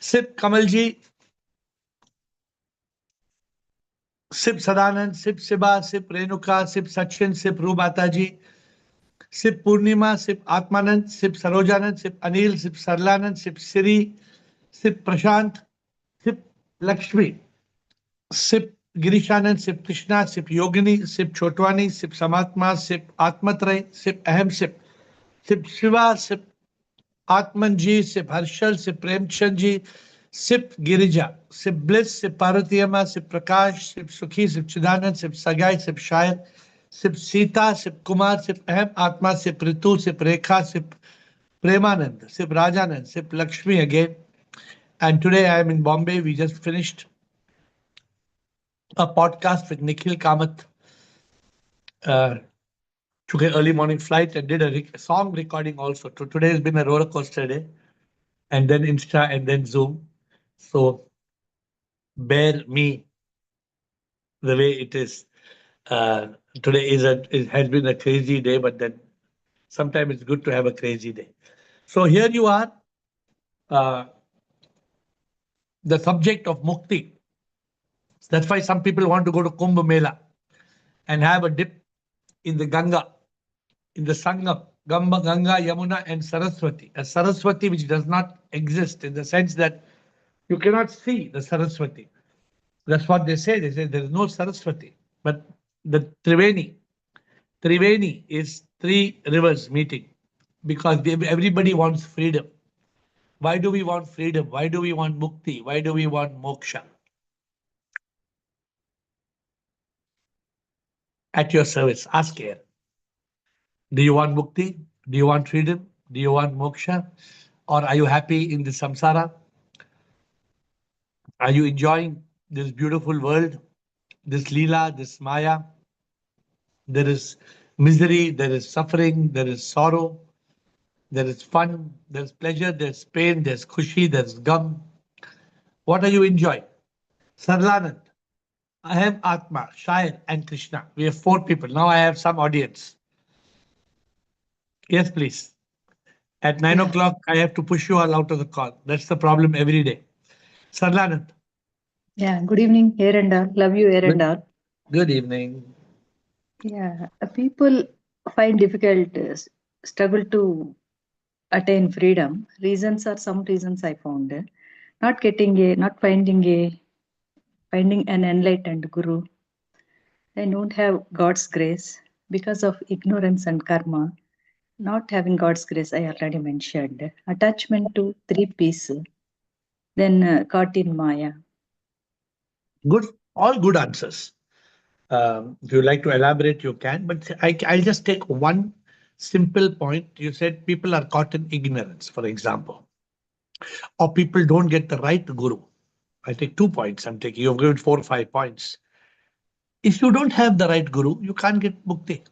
Sip Kamalji, Sip Sadanand, Sip Siba, Sip Renuka, Sip Sachin, Sip Rubataji, Sip Purnima, Sip Atmanand, Sip Sarojanand, Sip Anil, Sip Sarlanand, Sip Siri, Sip Prashant, Sip Lakshmi, Sip Girishanand, Sip Krishna, Sip Yogini, Sip Chotwani, Sip Samatma, Sip Atmatray, Sip Ahem Sip, Sip Shiva, Sip Atmanji, Sip Harshal, Sip Premchand ji, Sip Girija, Sip Bliss, Sip Parvatiyama, Sip Prakash, Sip Sukhi, Sip Chidanand, Sip Sagai, Sip Shayar, Sip Sita, Sip Kumar, Sip Ahem Atma, Sip Ritu, Sip Rekha, Sip Premanand, Sip Rajanand, Sip Lakshmi again. And today I am in Bombay. We just finished a podcast with Nikhil Kamath. Took an early morning flight and did a song recording also. Today has been a roller coaster day, and then Insta and then Zoom. So bear me the way it is. Uh, Today it has been a crazy day, but then sometimes it's good to have a crazy day. So here you are, uh, the subject of Mukti. That's why some people want to go to Kumbh Mela and have a dip in the Ganga, in the Sangam, Ganga, Yamuna, and Saraswati. A Saraswati which does not exist in the sense that you cannot see the Saraswati. That's what they say. They say there is no Saraswati. But the Triveni is three rivers meeting because everybody wants freedom. Why do we want freedom? Why do we want mukti? Why do we want moksha? At your service, ask here. Do you want mukti? Do you want freedom? Do you want moksha? Or are you happy in the samsara? Are you enjoying this beautiful world, this Leela, this Maya? There is misery, there is suffering, there is sorrow, there is fun, there's pleasure, there's pain, there's khushi, there's gum. What are you enjoying? Sarlanand, I am Atma, Shair, and Krishna. We have four people. Now I have some audience. Yes, please. At 9 Yeah, o'clock, I have to push you all out of the call. That's the problem every day. Sarlanand. yeah. Good evening, here and all. Love you, here and Good, all. good evening. Yeah, people find difficult, struggle to attain freedom. Reasons are some reasons I found. Not finding an enlightened guru. They don't have God's grace because of ignorance and karma. Not having God's grace, I already mentioned. Attachment to three pieces, then caught in Maya. Good, all good answers. If you like to elaborate, you can. But I'll just take one simple point. You said people are caught in ignorance, for example, or people don't get the right guru. I take 2 points. I'm taking, you've given 4 or 5 points. If you don't have the right guru, you can't get mukti.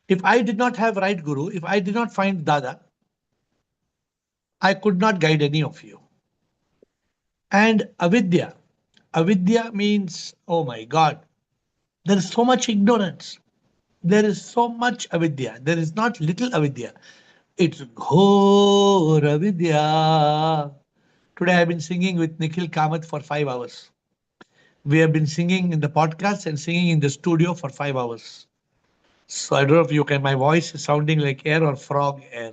If I did not have right guru, if I did not find Dada, I could not guide any of you. And avidya means, oh my God, there is so much ignorance. There is so much avidya. There is not little avidya. It's ghor avidya. Today I've been singing with Nikhil Kamath for 5 hours. We have been singing in the podcast and singing in the studio for 5 hours. So I don't know if you can, my voice is sounding like air or frog air.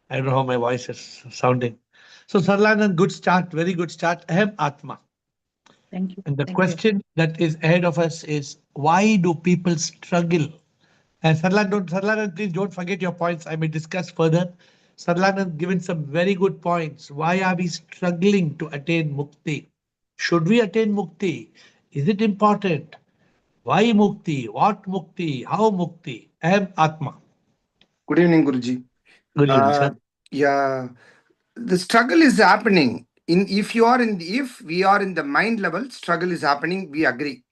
I don't know how my voice is sounding. So Sarlanand, good start, very good start. Ahem Atma. Thank you. And the Thank you. question that is ahead of us is why do people struggle? And Sarlanand, please don't forget your points. I may discuss further. Sarlanand given some very good points. Why are we struggling to attain mukti? Should we attain mukti? Is it important? Why mukti? What mukti? How mukti? Ahem Atma. Good evening, Guruji. Good evening, Uh, sir. yeah, the struggle is happening. If we are in the mind level, struggle is happening. We agree.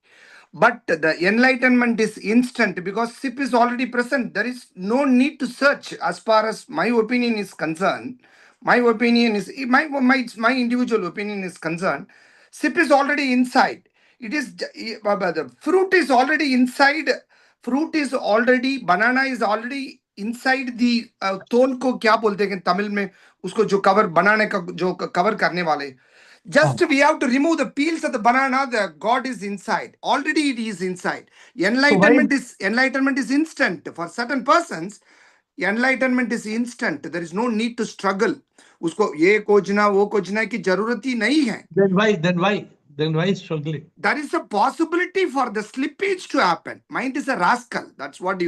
But the enlightenment is instant because SIP is already present. There is no need to search. As far as my opinion is concerned, my individual opinion is concerned. SIP is already inside. It is the fruit is already inside. Fruit is already banana is already inside the तोल को क्या बोलते हैं तमिल में उसको जो cover बनाने का जो कवर करने वाले just we have to remove the peels of the banana. The God is inside. Already it is inside. So why Enlightenment is instant for certain persons. Enlightenment is instant. There is no need to struggle. उसको ये खोजना वो खोजना की जरूरत ही नहीं है. then why struggling? There is a possibility for the slippage to happen. Mind is a rascal. That's what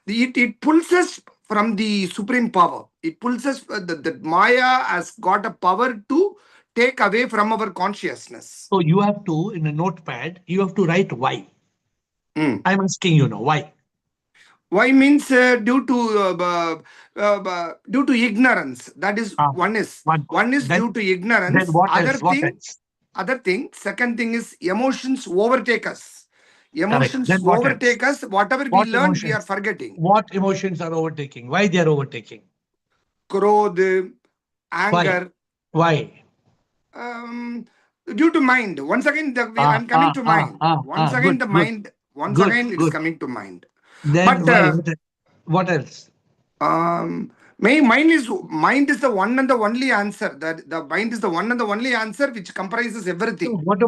it pulls us from the supreme power. It pulls us, the Maya has got a power to take away from our consciousness. So you have to, in a notepad, you have to write why. Mm. I'm asking you now, why? Why means due to ignorance. That is one is Then, due to ignorance. then what else? What else? Other thing, second thing is emotions overtake us. Correct. Emotions Then what else? overtake us. Whatever we What learn, we emotions? are forgetting. What emotions are overtaking? Why they are overtaking? Krodh, anger. Why? Due to mind. Once again, I'm coming to mind. Once again, good, the good, mind. Once good, again, it is good. coming to mind. Then But why? What else? mind is the one and the only answer. That the mind is the one and the only answer which comprises So everything. what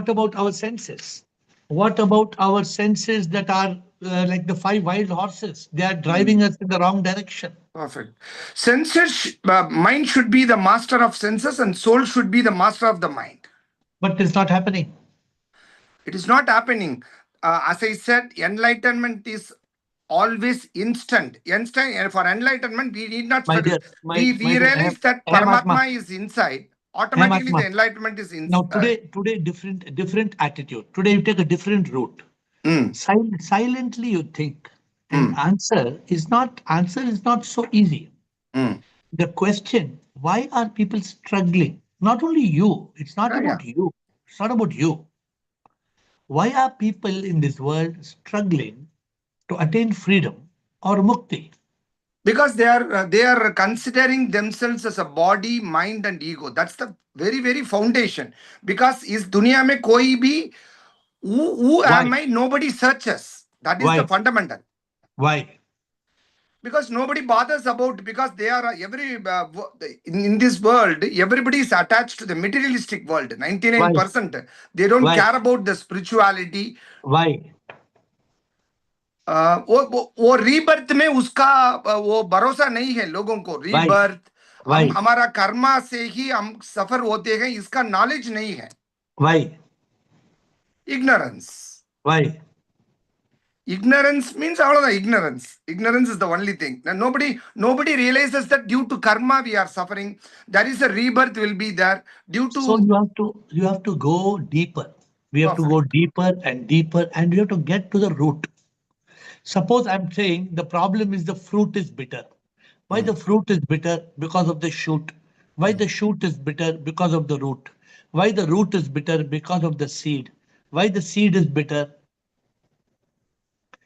about our senses? What about our senses that are like the five wild horses? They are driving us in the wrong direction. Perfect. Senses, mind should be the master of senses, and soul should be the master of the mind. But it's not happening. It is not happening. As I said, enlightenment is always instant. Instant for enlightenment, we need not My struggle. dear, my We dear realize that Hematma, Paramatma is inside. Automatically, Hematma. the enlightenment is Now inside. today different attitude. Today you take a different route. Silently you think, and answer is not so easy. The question, why are people struggling? Not only you, it's not Yeah, yeah. about you. It's not about you. Why are people in this world struggling to attain freedom or mukti? Because they are considering themselves as a body, mind, and ego. That's the very very foundation. Because is dunya mein koi bhi who Why? am I? Nobody searches. That is the Why? fundamental. Why? Because nobody bothers about, because they are in this world, everybody is attached to the materialistic world. Why? 99%. They don't Why? care about the spirituality. Why? वो rebirth में उसका वो भरोसा नहीं है लोगों को. Why? Rebirth हम Why? हमारा कर्मा से ही हम सफर होते हैं, इसका नॉलेज नहीं है. Why? Ignorance. Why? Ignorance means all of the ignorance. Ignorance is the only thing. And nobody realizes that due to karma we are suffering. There is a rebirth will be there due So to. you have to go deeper. We have to Perfect. go deeper and deeper, and we have to get to the root. Suppose I'm saying the problem is the fruit is bitter. Why the fruit is bitter? Because of the shoot. Why the shoot is bitter? Because of the root. Why the root is bitter? Because of the seed. Why the seed is bitter?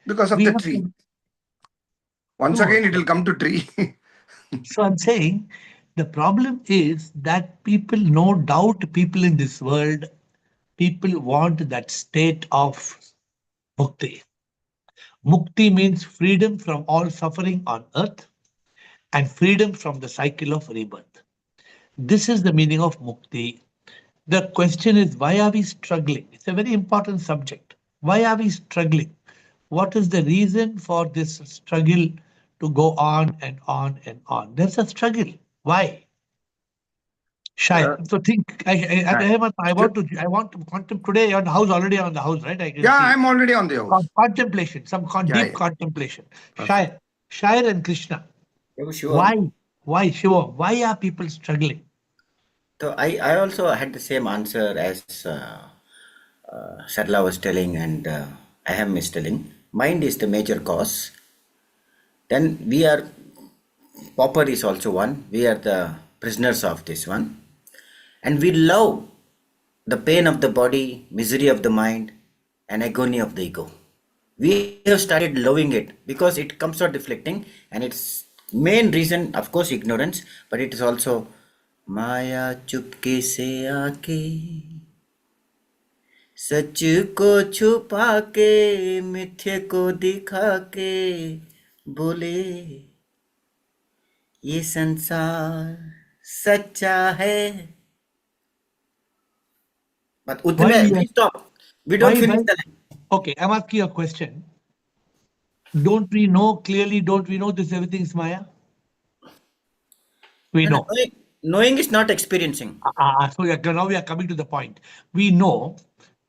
Because of We the have tree. to Once no. again, it will come to tree. So I'm saying the problem is that people, no doubt, people in this world, people want that state of mukti. Mukti means freedom from all suffering on earth and freedom from the cycle of rebirth. This is the meaning of mukti. The question is, why are we struggling? It's a very important subject. Why are we struggling? What is the reason for this struggle to go on and on and on? There's a struggle. Why? Shy. So think. I want to contemplate today. You're on the house already on the house, right? I can Yeah, see. I'm already on the house. Contemplation, some Yeah, deep yeah. contemplation. Perfect. Shire and Krishna. Yeah, sure. Why, Shiva? Why are people struggling? So I also had the same answer as Sarla was telling, and I am telling. Mind is the major cause. Then we are, pauper is also one. We are the prisoners of this one. And we love the pain of the body, misery of the mind, and agony of the ego. We have started loving it because it comes out deflecting, and its main reason, of course, ignorance, but it is also Maya chupke se aake सच को छुपा के मिथ्ये को दिखा के बोले ये संसार सच्चा है. But Why utme we we are, stop. We don't why, finish why? the line. Okay, I'm asking you a question. Don't we know clearly? Don't we know this everything is Maya? We No, no, know. knowing is not experiencing. So now we are coming to the point. We know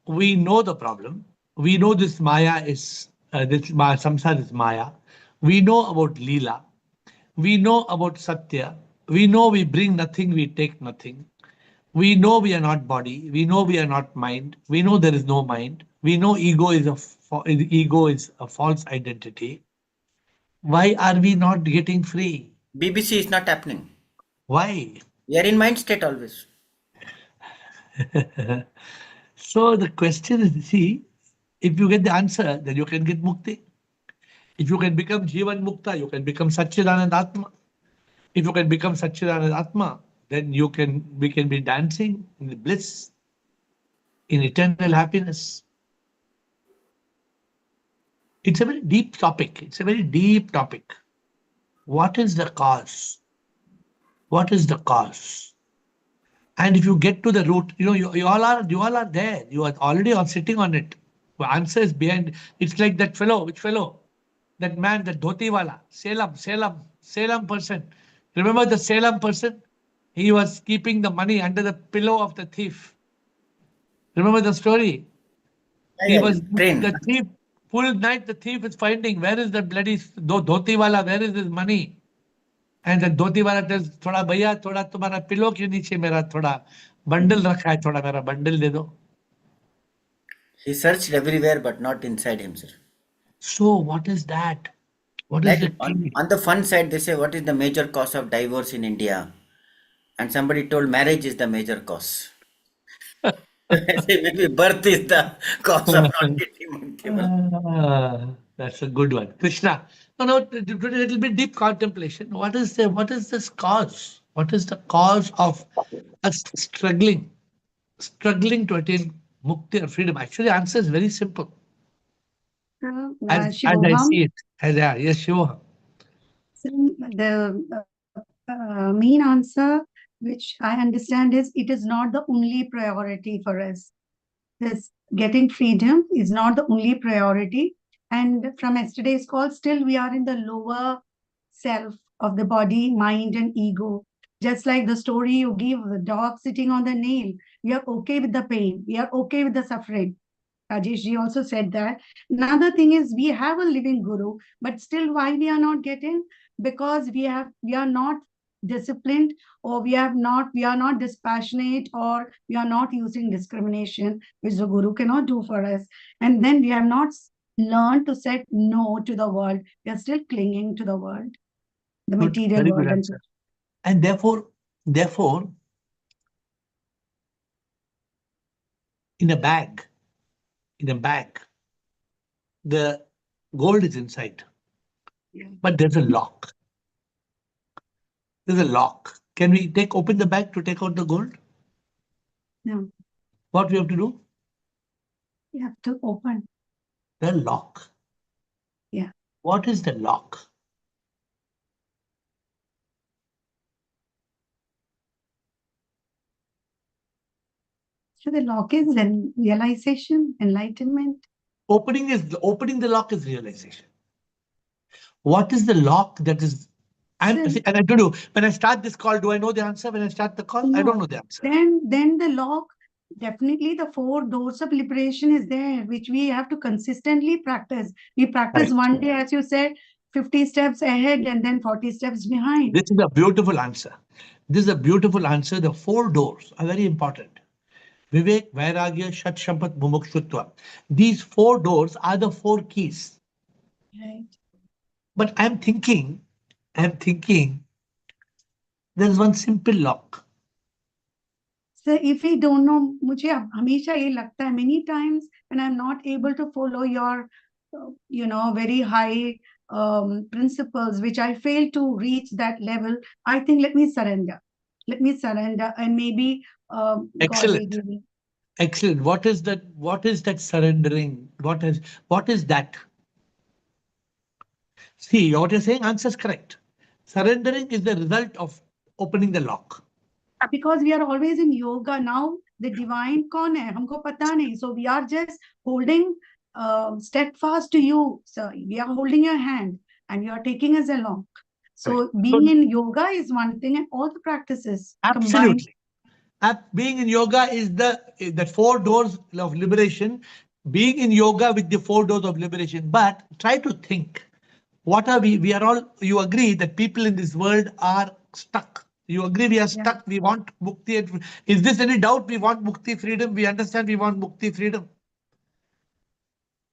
the problem. We know this Maya is samsara is Maya. We know about Leela. We know about Satya. We know we bring nothing, we take nothing. We know we are not body. We know we are not mind. We know there is no mind. We know ego is a false identity. Why are we not getting free? BBC is not happening. Why? We are in mind state always. So the question is, see, if you get the answer, then you can get mukti. If you can become Jivan Mukta, you can become Satchidanand Atma. If you can become Satchidanand Atma, then we can be dancing in the bliss, in eternal happiness. It's a very deep topic. It's a very deep topic. What is the cause? What is the cause? And if you get to the root, you all are there. You are already on sitting on it. The answer is behind. It's like that fellow. Which fellow? That man, that dhoti wala, Salem person. Remember the Salem person? He was keeping the money under the pillow of the thief. Remember the story? Yeah, He yeah, was yeah. Train. the thief. Full night, the thief is finding where is the bloody dhoti wala? Where is his money? And the dhoti wala tells, "थोड़ा भैया, थोड़ा तुम्हारा pillow के नीचे मेरा थोड़ा bundle रखा है, थोड़ा मेरा बंडल दे दो." He searched everywhere but not inside himself. So what is that? What is Like the on, key? on the fun side, they say, what is the major cause of divorce in India? And somebody told marriage is the major cause. I say maybe birth is the cause of not getting multiple. That's a good one. Krishna. No, a little bit deep contemplation. What is this cause? What is the cause of us struggling to attain mukti or freedom? Actually, the answer is very simple. As I Shivoham, see it. Yes, sure. so the main answer, which I understand, is it is not the only priority for us. This getting freedom is not the only priority. And from yesterday's call, still we are in the lower self of the body, mind, and ego. Just like the story you give, the dog sitting on the nail, we are okay with the pain, we are okay with the suffering. Rajesh ji also said that. Another thing is we have a living guru, but still why we are not getting? Because we are not disciplined, or we are not dispassionate, or we are not using discrimination, which the guru cannot do for us. And then we have not learned to say no to the world. We are still clinging to the world, the Good, material very good world. answer. And therefore, in a bag, in a bag, the gold is inside, but there's a lock. There's a lock. Can we open the bag to take out the gold? No, What we have to do? you have to open. The lock. Yeah. What is the lock? So the lock is realization, enlightenment. Opening the lock is realization. What is the lock that is? And I told you, when I start this call, do I know the answer when I start the call? I don't know the answer. Then the lock, definitely the 4 doors of liberation is there, which we have to consistently practice. We practice Right. one day, as you said, 50 steps ahead and then 40 steps behind. This is a beautiful answer. This is a beautiful answer. The 4 doors are very important. Vivek, Vairagya, Shat Shampat, Mumukshutva. These 4 doors are the 4 keys. Right. But I'm thinking, there's one simple lock. So if we don't know, मुझे हमेशा ये लगता है, many times when I'm not able to follow your, very high principles, which I fail to reach that level, I think let me surrender. Let me surrender, and maybe God will Excellent. give me. Excellent. What is that surrendering? What is that? See, what you're saying, answer is correct. Surrendering is the result of opening the lock. Because we are always in yoga now, the divine कौन है हमको पता नहीं, so we are just holding steadfast to you, so we are holding your hand and you are taking us along. So being in yoga is one thing, and all the practices combined. Absolutely. Being in yoga is the 4 doors of liberation. Being in yoga with the 4 doors of liberation. But try to think, what are we? We are all, you agree that people in this world are stuck. You agree we are stuck. We want mukti. Is this any doubt? We want mukti, freedom. We understand we want mukti, freedom.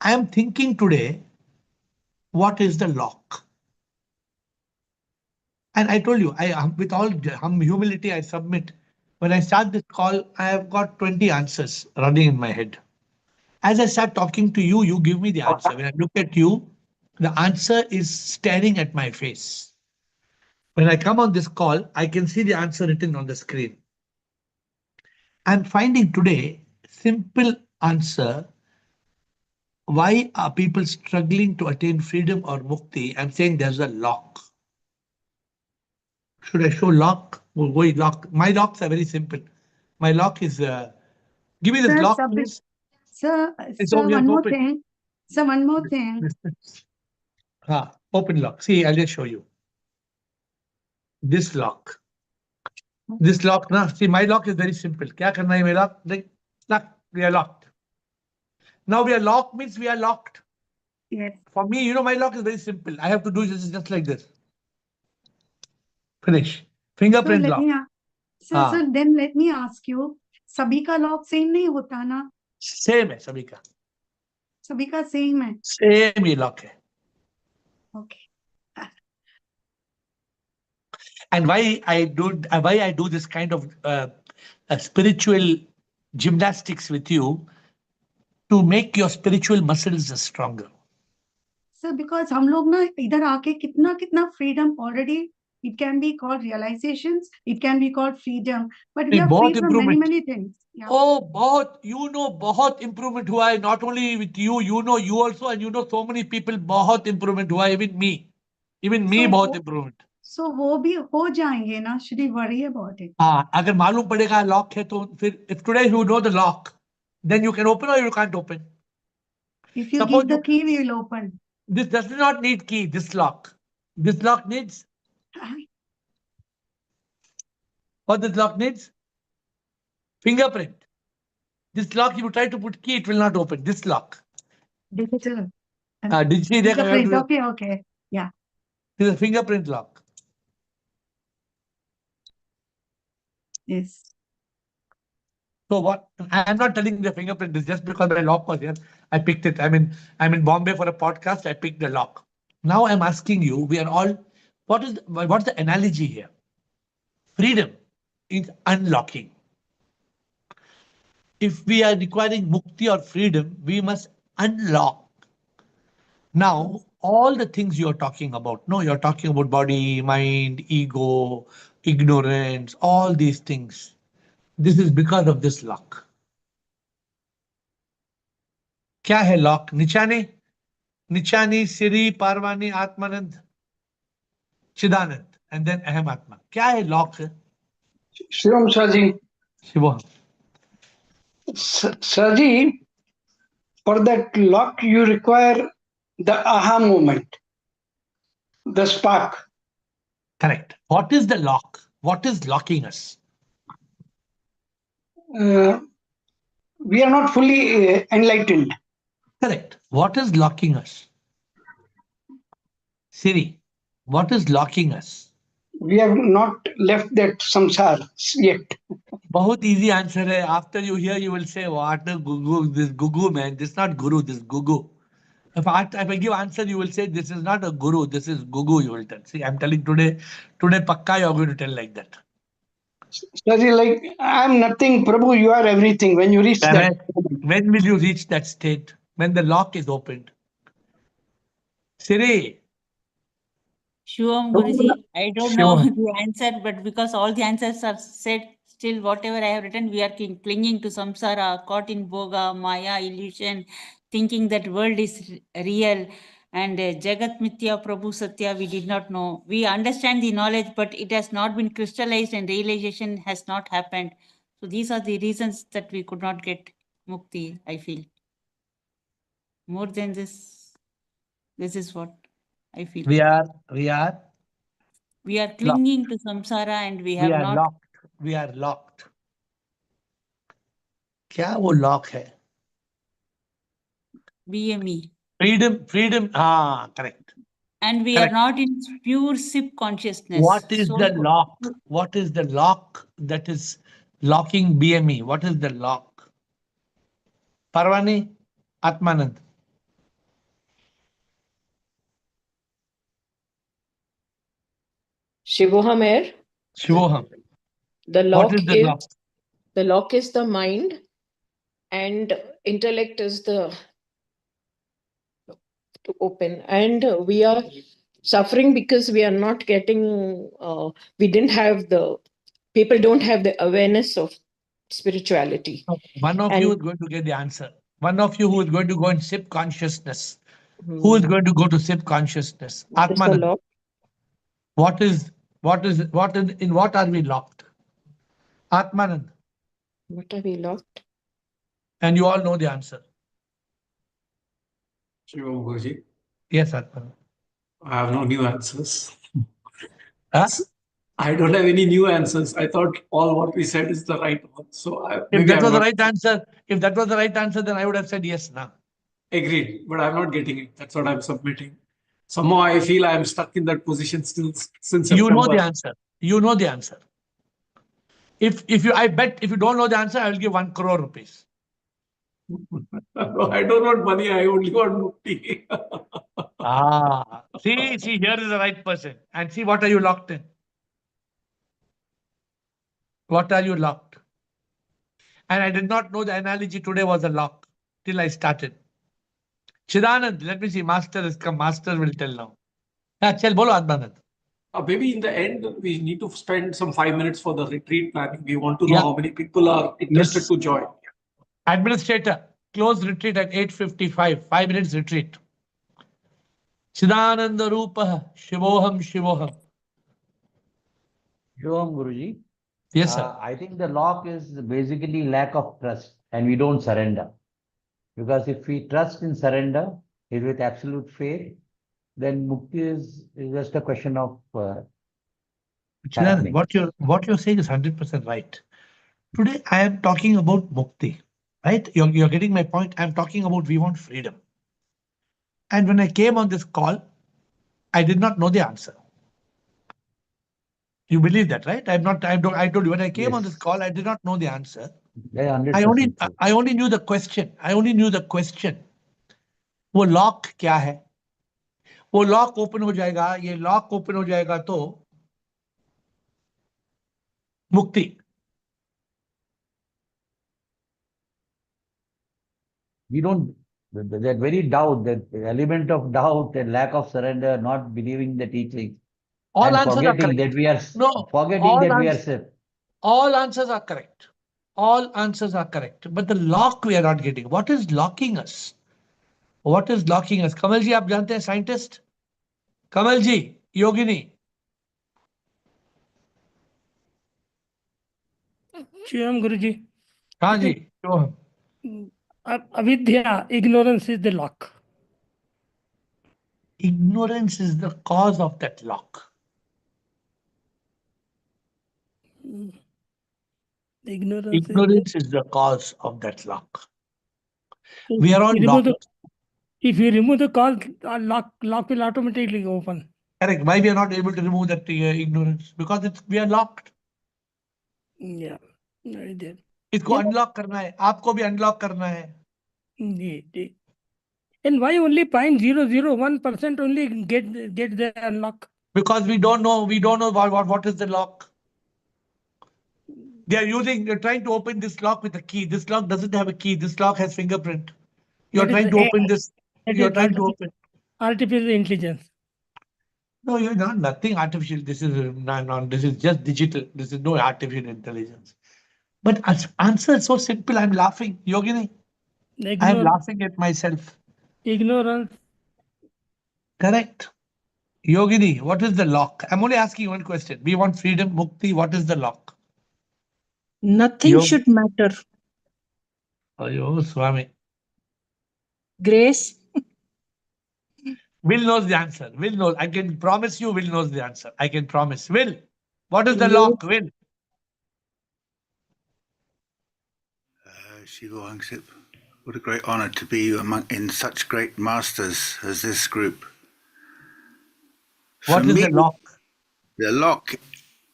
I am thinking today, what is the lock? And I told you, with all humility, I submit. When I start this call, I have got 20 answers running in my head. As I start talking to you, you give me the answer. When I look at you, the answer is staring at my face. When I come on this call, I can see the answer written on the screen. I'm finding today simple answer. Why are people struggling to attain freedom or mukti? I'm saying there's a lock. Should I show lock? Well, wait, lock. My locks are very simple. My lock is, give me this Sir, lock, please. Sir, It's sir, over here, one more open. thing. Sir, one more thing. Open lock. See, I'll just show you. This lock. This lock, now, see, my lock is very simple. Kya karna hai, my lock? Like, lock. We are locked. Now we are locked means we are locked. Yes. For me, you know, my lock is very simple. I have to do this just like this. Finish. Fingerprint So lock. sir, then let me ask you, सभी का lock same नहीं होता ना? Same है सभी का. सभी का same है. Same ये lock है. Okay. And why I do this kind of spiritual gymnastics with you, to make your spiritual muscles stronger. Sir, because हम लोग ना इधर आके कितना freedom already, it can be called realizations, it can be called freedom, but we are free from many things. Yeah. Oh, बहुत, you know, बहुत improvement हुआ है. Not only with you, you know, you also, and you know so many people, बहुत improvement हुआ है. Even me बहुत improvement. So वो भी हो जाएंगे ना, should we worry about it? हाँ, अगर मालूम पड़ेगा lock है तो फिर, if today you know the lock, then you can open or you can't open. If you Suppose give the key, we will open. This does not need key, this lock. This lock needs, what this lock needs? Fingerprint. This lock, if you try to put key, it will not open. This lock. Digital. Fingerprint, Okay. Yeah. This is a fingerprint lock. Yes. So what? I am not telling the fingerprint is just because my lock was here. I picked it. I'm in Bombay for a podcast. I picked the lock. Now I'm asking you. We are all. What's the analogy here? Freedom is unlocking. If we are requiring mukti or freedom, we must unlock. Now, all the things you're talking about, no, you're talking about body, mind, ego, ignorance, all these things. This is because of this lock. क्या है lock? Nichani, Siri, Parvani, Atmanand, Chidanand, and then Aham Atma. क्या है lock? Shivam Shaji. Shivam. Shaji, for that lock, you require the aha moment, the spark. Correct. What is the lock? What is locking us? We are not fully enlightened. Correct. What is locking us? Siri, what is locking us? We have not left that samsara yet. बहुत easy answer है. After you hear, you will say, what a gugu, this gugu man, this is not guru, this is gugu. If I give answer, you will say, this is not a guru, this is gugu, you will tell. See, I'm telling today pakka you're going to tell like that. Shaji, like, I'm nothing, Prabhu, you are everything. When you reach that. When will you reach that state? When the lock is opened. Siri. Shivam Guruji, I don't know the answer, but because all the answers are said, still whatever I have written, we are clinging to samsara, caught in bhoga, maya, illusion, thinking that world is real. And Jagat Mithya Prabhu Satya, we did not know. We understand the knowledge, but it has not been crystallized and realization has not happened. So these are the reasons that we could not get mukti, I feel. More than this is what I feel. We are We are clinging to samsara and we have not. locked. We are locked. क्या वो lock है? BME. Freedom. Correct. And we Correct. are not in pure SIP consciousness. What is So- the lock? What is the lock that is locking BME? What is the lock? Parvani, Atmanand. Shivoham AiR. Shivoham. The What lock is the lock? the lock is the mind, and intellect is the to open. And we are suffering because we are not getting. We didn't have the people don't have the awareness of spirituality. One of And- you is going to get the answer. One of you who is going to go in SIP consciousness. Who is going to go to SIP consciousness? What is the Atmanand. lock? In what are we locked? Atmanand. What are we locked? And you all know the answer. Shivam Guruji, Yes, Atmanand. I have no new answers. Huh? I don't have any new answers. I thought all what we said is the right one. So If that was the right answer, then I would have said yes now. Agreed, but I'm not getting it. That's what I'm submitting. Somehow I feel I'm stuck in that position still since You know September. the answer. You know the answer. I bet if you don't know the answer, I will give 1 crore rupees. I don't want money. I only want mukti. See, here is the right person. And see, what are you locked in? What are you locked? And I did not know the analogy today was a lock till I started. Chidanand, let me see. Master has come. Master will tell now. Chal, bolo Atmanand. Maybe in the end, we need to spend some 5 minutes for the retreat planning. We want to know Yeah. how many people are interested Yes. to join. Administrator, close retreat at 8:55. 5 minutes retreat. Chidananda Rupa, Shivoham. Shivam Guruji. Yes, sir. I think the lock is basically lack of trust, and we don't surrender. Because if we trust in surrender, is with absolute faith, then mukti is just a question of Chidanand, happening. what you're saying is 100% right. Today, I am talking about mukti, right? You're getting my point. I'm talking about we want freedom. And when I came on this call, I did not know the answer. You believe that, right? I told you when I came on this Yes. call, I did not know the answer. Yeah, I 100% true. only knew the question. वो lock क्या है? वो lock open हो जाएगा, ये lock open हो जाएगा तो मुक्ति. We don't, that very doubt, that element of doubt and lack of surrender, not believing the teaching, All and answers are forgetting correct. that we are No, forgetting all that we are ans- safe. All answers are correct. All answers are correct. But the lock we are not getting. What is locking us? What is locking us? कमल जी आप जानते हैं scientist? कमल जी, योगिनी. Shivam Guruji. हाँ जी, क्यों? Avidya, ignorance is the lock. Ignorance is the cause of that lock. Ignorance Is the cause of that lock. is We are all locked. If you remove the cause, lock will automatically open. Correct. Why we are not able to remove that ignorance? Because we are locked. Yeah, right there. इसको unlock करना है, आपको भी unlock करना है. And why only 0.001% only get the unlock? Because we don't know what is the lock. They're trying to open this lock with a key. This lock doesn't have a key. This lock has fingerprint. You're trying to open this. You're trying to open. Artificial intelligence. No, you're not nothing artificial. This is just digital. This is no artificial intelligence. But answer is so simple. I'm laughing, Yogini. I'm laughing at myself. Ignorance Correct. Yogini, what is the lock? I'm only asking one question. We want freedom, mukti. What is the lock? Nothing Yog. should matter. Ayo, Swami. Grace. Will knows the answer. Will knows. I can promise you, Will knows the answer. I can promise. Will. What is the Yog. lock? Will. Shiva Wangsip, what a great honor to be in such great masters as this group. For What is me, the lock? the lock,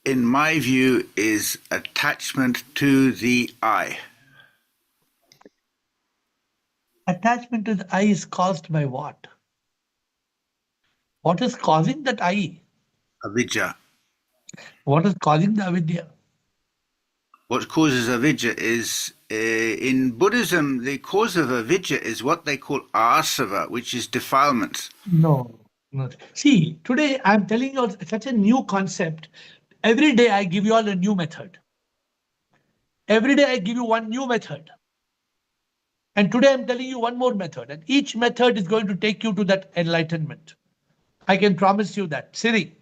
in my view, is attachment to the I. Attachment to the I is caused by what? What is causing that I? Avidya. What is causing the avidya? What causes avidya is, in Buddhism, the cause of avidya is what they call asava, which is defilement. No. No. See, today I'm telling you such a new concept. Every day I give you all a new method. Every day I give you one new method. And today I'm telling you one more method. And each method is going to take you to that enlightenment. I can promise you that. Siri,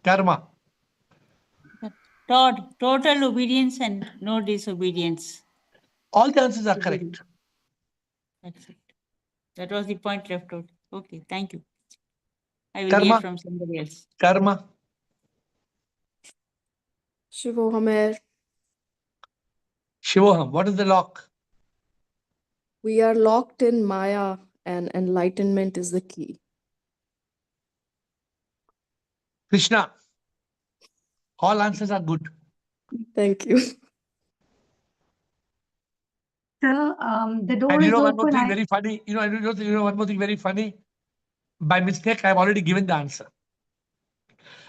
karma. Total obedience and no disobedience. All the answers are correct. That's it. That was the point left out. Okay, thank you. I will Karma. hear from somebody else. Karma. Shivoham AiR. Shivoham, what is the lock? We are locked in Maya and enlightenment is the key. Krishna. All answers are good. Thank you. Sir, the door And you is know one more open. thing very funny. You know one more thing very funny. By mistake, I've already given the answer.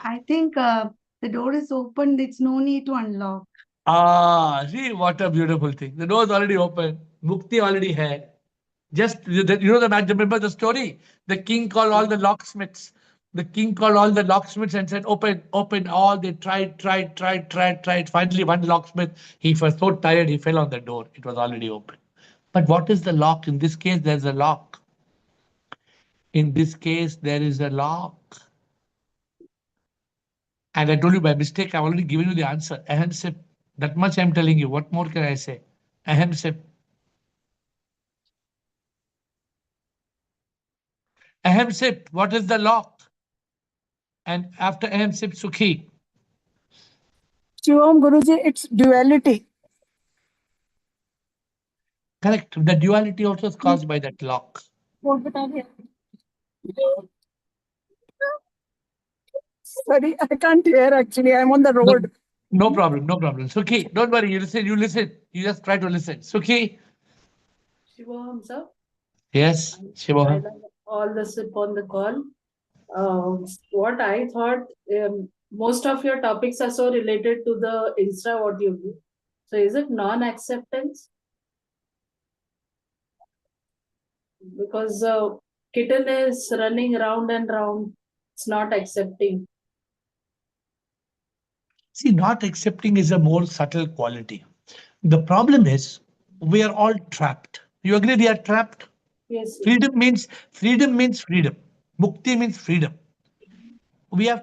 I think the door is open. It's no need to unlock. Ah, see what a beautiful thing. The door is already open. Mukti already had. Just you know the match. Remember the story? The king called all the locksmiths. The king called all the locksmiths and said, "Open, open." All they tried. Finally, one locksmith, he was so tired, he fell on the door. It was already open. But what is the lock? In this case, there's a lock. In this case, there is a lock. And I told you by mistake, I've already given you the answer. Ahem sip. That much I'm telling you. What more can I say? Ahem sip. Ahem sip. What is the lock? And after ahem sip, Sukhi. Shivam Guruji, it's duality. Correct. The duality also is caused by that lock. Sorry, I can't hear actually. I'm on the road. No problem. No problem. Sukhi, don't worry. You listen. You listen. You just try to listen. Sukhi. Shivoham, sir. Yes, Shivoham. All the sip on the call. What I thought, most of your topics are so related to the Insta what you do. So is it non-acceptance? Because kitten is running round and round. It's not accepting. See, not accepting is a more subtle quality. The problem is we are all trapped. You agree we are trapped? Yes. Freedom means freedom. Mukti means freedom. We are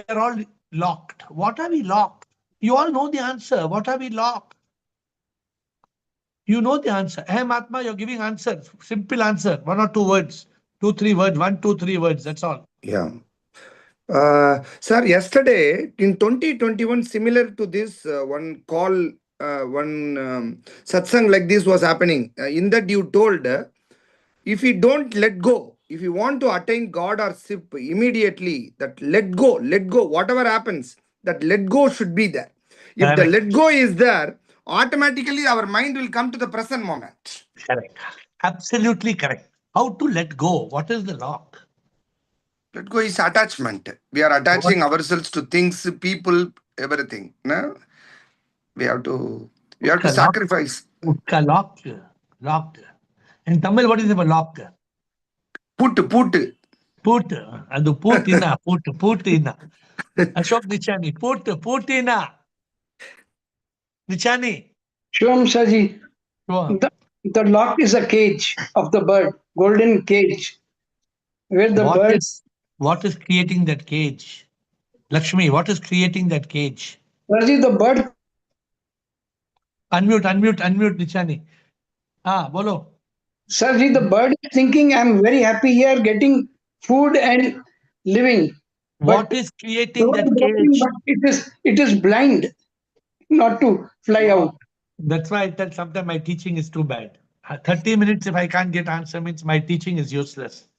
all locked. What are we locked? You all know the answer. What are we locked? You know the answer. Ahem Atma, you're giving answer. Simple answer. 1 or 2 words. 2, 3 words. 1, 2, 3 words. That's all. Yeah. Sir, yesterday in 2021, similar to this, one call, one satsang like this was happening. In that you told, if you don't let go, if you want to attain God or SIP immediately, that let go, whatever happens, that let go should be there. If the let go is there, automatically our mind will come to the present moment. Correct. Absolutely correct. How to let go? What is the lock? Let go is attachment. We are attaching ourselves to things, people, everything. No? We have to sacrifice. Locked. In Tamil, what is a lock? Put. Put. Adu putina. Ashok Nichani. Putina. Nichani. Shivam Shaji, the lock is a cage of the bird, golden cage. Where the bird. What is creating that cage? Lakshmi, what is creating that cage? Sirji, the bird. Unmute, Nichani. Bolo. Sirji, the bird is thinking I'm very happy here, getting food and living. What But is creating though that it's working, cage? but it is blind not to fly out. That's why I tell sometimes my teaching is too bad. 30 minutes if I can't get answer means my teaching is useless.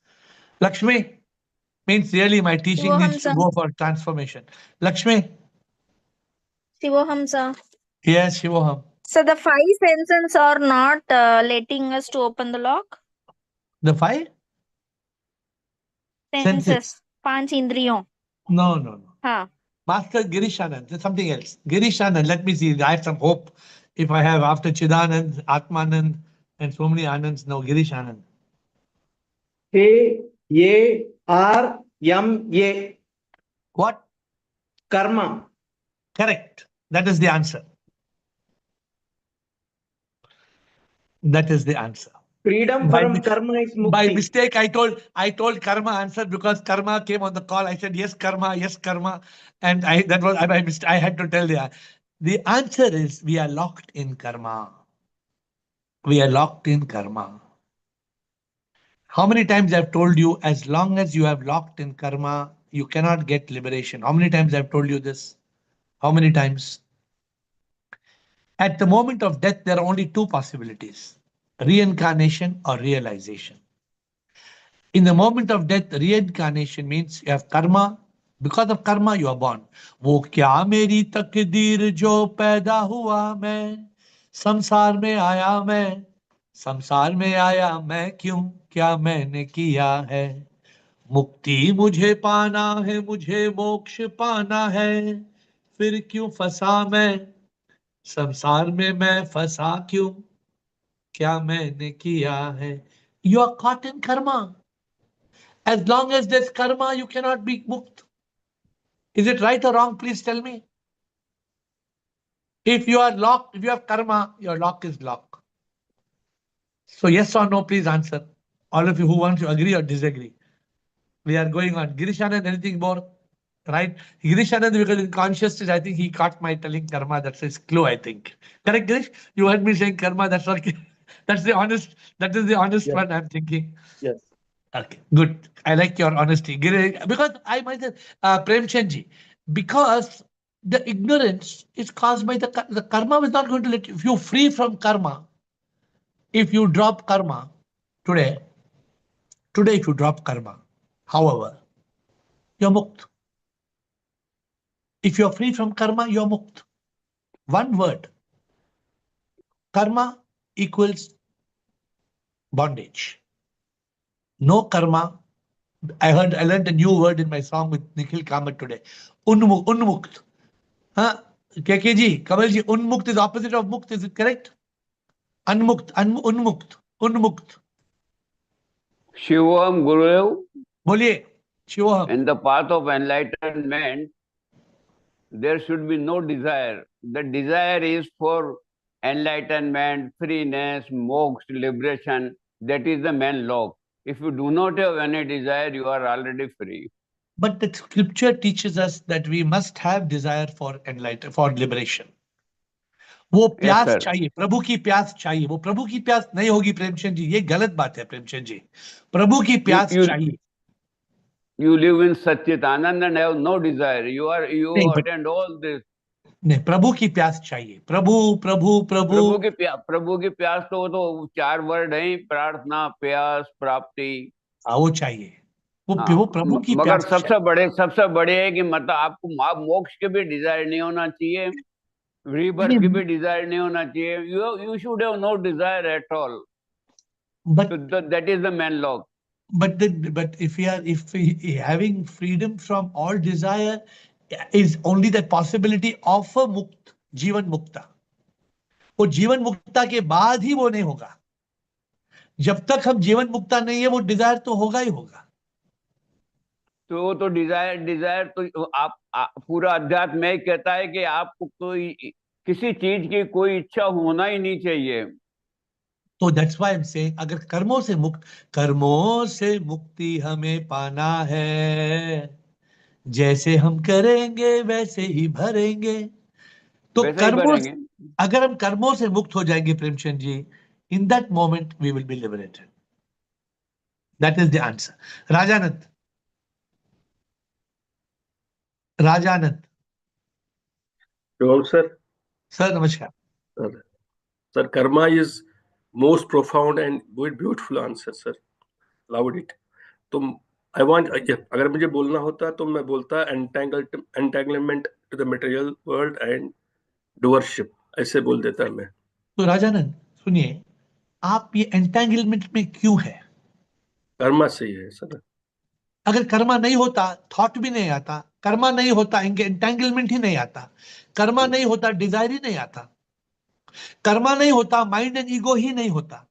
Lakshmi means really my teaching needs to Shivohamsa. go for transformation. Lakshmi. Shivohamsa. Yes, Shivoham. So the 5 senses are not letting us to open the lock? The 5 Senses. Panch indriyon. No. Huh. Master Girish Anand, there's something else. Girish Anand, let me see. I have some hope. If I have after Chidanand, Atmanand, and so many Anands, no, Girish Anand. AiR. What? Karma. Correct. That is the answer. That is the answer. Freedom from karma is mukti. By mistake, I told karma answer because karma came on the call. I said yes, karma, and I had to tell the answer is we are locked in karma. We are locked in karma. How many times I've told you, as long as you have locked in karma, you cannot get liberation. How many times I've told you this? How many times? At the moment of death, there are only two possibilities: reincarnation or realization. In the moment of death, reincarnation means you have karma. Because of karma, you are born. वो क्या मेरी तकदीर जो पैदा हुआ मैं संसार में आया मैं संसार में आया मैं क्यों क्या मैंने किया है मुक्ति मुझे पाना है मुझे मोक्ष पाना है फिर क्यों फंसा मैं संसार में मैं फंसा क्यों क्या मैंने किया है You are caught in karma. As long as there's karma, you cannot be mukt. Is it right or wrong? Please tell me. If you are locked, if you have karma, your lock is locked. So yes or no, please answer. All of you who want to agree or disagree. We are going on. Girishanand, anything more? Right? Girishanand, because in consciousness, I think he caught my telling karma. That's his clue, I think. Correct, Girish? You heard me saying karma. That's okay. That is the honest Yes. one I'm thinking. Yes. Okay, good. I like your honesty. Because I myself, Premchandji, because the ignorance is caused by the karma is not going to let you, if you're free from karma, if you drop karma today, if you drop karma, however, you're mukt. If you're free from karma, you're mukt. One word. Karma equals bondage. No karma. I learned a new word in my song with Nikhil Kamat today. Unmukt. KKG, Kamalji, unmukt is opposite of mukt, is it correct? Unmukt, unmukt. Shivam Gurudev. Boliye, Shivam. In the path of enlightenment, there should be no desire. The desire is for enlightenment, freeness, moksha, liberation. That is the main law. If you do not have any desire, you are already free. But the scripture teaches us that we must have desire for liberation. वो प्यास चाहिए, प्रभु की प्यास चाहिए. वो प्रभु की प्यास नहीं होगी प्रेमचंद जी, ये गलत बात है प्रेमचंद जी. प्रभु की प्यास चाहिए. You live in Satchitananda and have no desire. You attend all this. नहीं, प्रभु की प्यास चाहिए. प्रभु की प्यास तो 4 वर्ड हैं: प्रार्थना, प्यास, प्राप्ति. वो चाहिए. वो प्रभु की मगर प्यास सबसे बड़े है कि मतलब आपको मोक्ष के भी डिजायर नहीं होना चाहिए, rebirth की भी डिजायर नहीं होना चाहिए. You should have no desire at all. But so that is the main law. But if we having freedom from all desire is only the possibility of a mukt, जीवन मुक्ता. वो जीवन मुक्ता के बाद ही वो नहीं होगा. जब तक हम जीवन मुक्ता नहीं है, वो डिजायर तो होगा ही होगा. तो डिजायर तो आप पूरा अध्यात्म में कहता है कि आपको कोई किसी चीज की कोई इच्छा होना ही नहीं चाहिए. So that's why I'm saying, अगर कर्मों से मुक्ति हमें पाना है, जैसे हम करेंगे वैसे ही भरेंगे. तो वैसे ही भरेंगे. अगर हम कर्मों से मुक्त हो जाएंगे Premchand ji, in that moment we will be liberated. That is the answer. Rajanand. Hello, sir. Sir, namaskar. Sir, karma is most profound and very beautiful answer, sir. Loved it. तो I want, अगर मुझे बोलना होता तो मैं बोलता entanglement to the material world and doership. ऐसे बोल देता मैं. तो राजानंद सुनिए, आप ये एंटेंगलमेंट में क्यों है? कर्मा से ही है सर. अगर कर्मा नहीं होता थॉट भी नहीं आता, कर्मा नहीं होता एंटेंगलमेंट ही नहीं आता, कर्मा नहीं होता डिजायर ही नहीं आता, कर्मा नहीं होता माइंड एंड ईगो ही नहीं होता,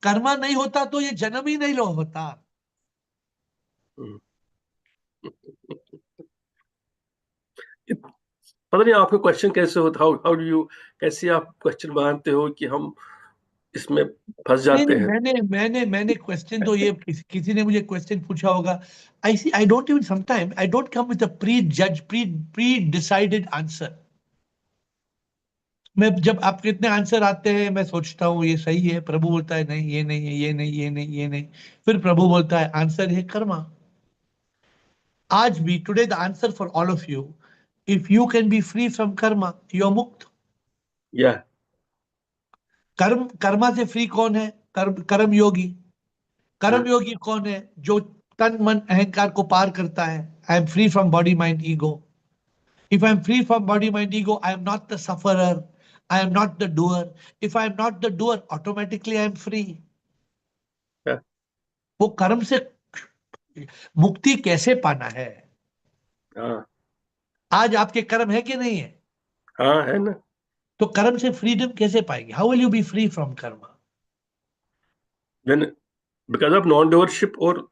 कर्मा नहीं होता तो ये जन्म ही नहीं होता. पता नहीं आपका क्वेश्चन कैसे होता, हाउ डू यू, कैसे आप क्वेश्चन मानते हो कि हम इसमें फंस जाते हैं? मैंने क्वेश्चन तो ये किसी ने मुझे क्वेश्चन पूछा होगा. I don't even sometime I don't come with a pre decided answer. मैं जब आपके इतने आंसर आते हैं मैं सोचता हूँ ये सही है, प्रभु बोलता है नहीं ये नहीं है, ये नहीं, ये नहीं, ये नहीं, फिर प्रभु बोलता है आंसर है कर्मा. आज भी today the answer for all of you, if you can be free from karma you are mukt. या कर्मा से फ्री कौन है? कर्म योगी. कर्म योगी कौन है? जो तन मन अहंकार को पार करता है. I am free from body mind ego. If I am free from body, mind, ego, I am not the sufferer. I am not the doer. If I am not the doer, automatically I am free. वो कर्म से मुक्ति कैसे पाना है? आज आपके कर्म है कि नहीं है? हाँ है ना. तो कर्म से फ्रीडम कैसे पाएंगे? How will you be free from karma? Then because of non-doership or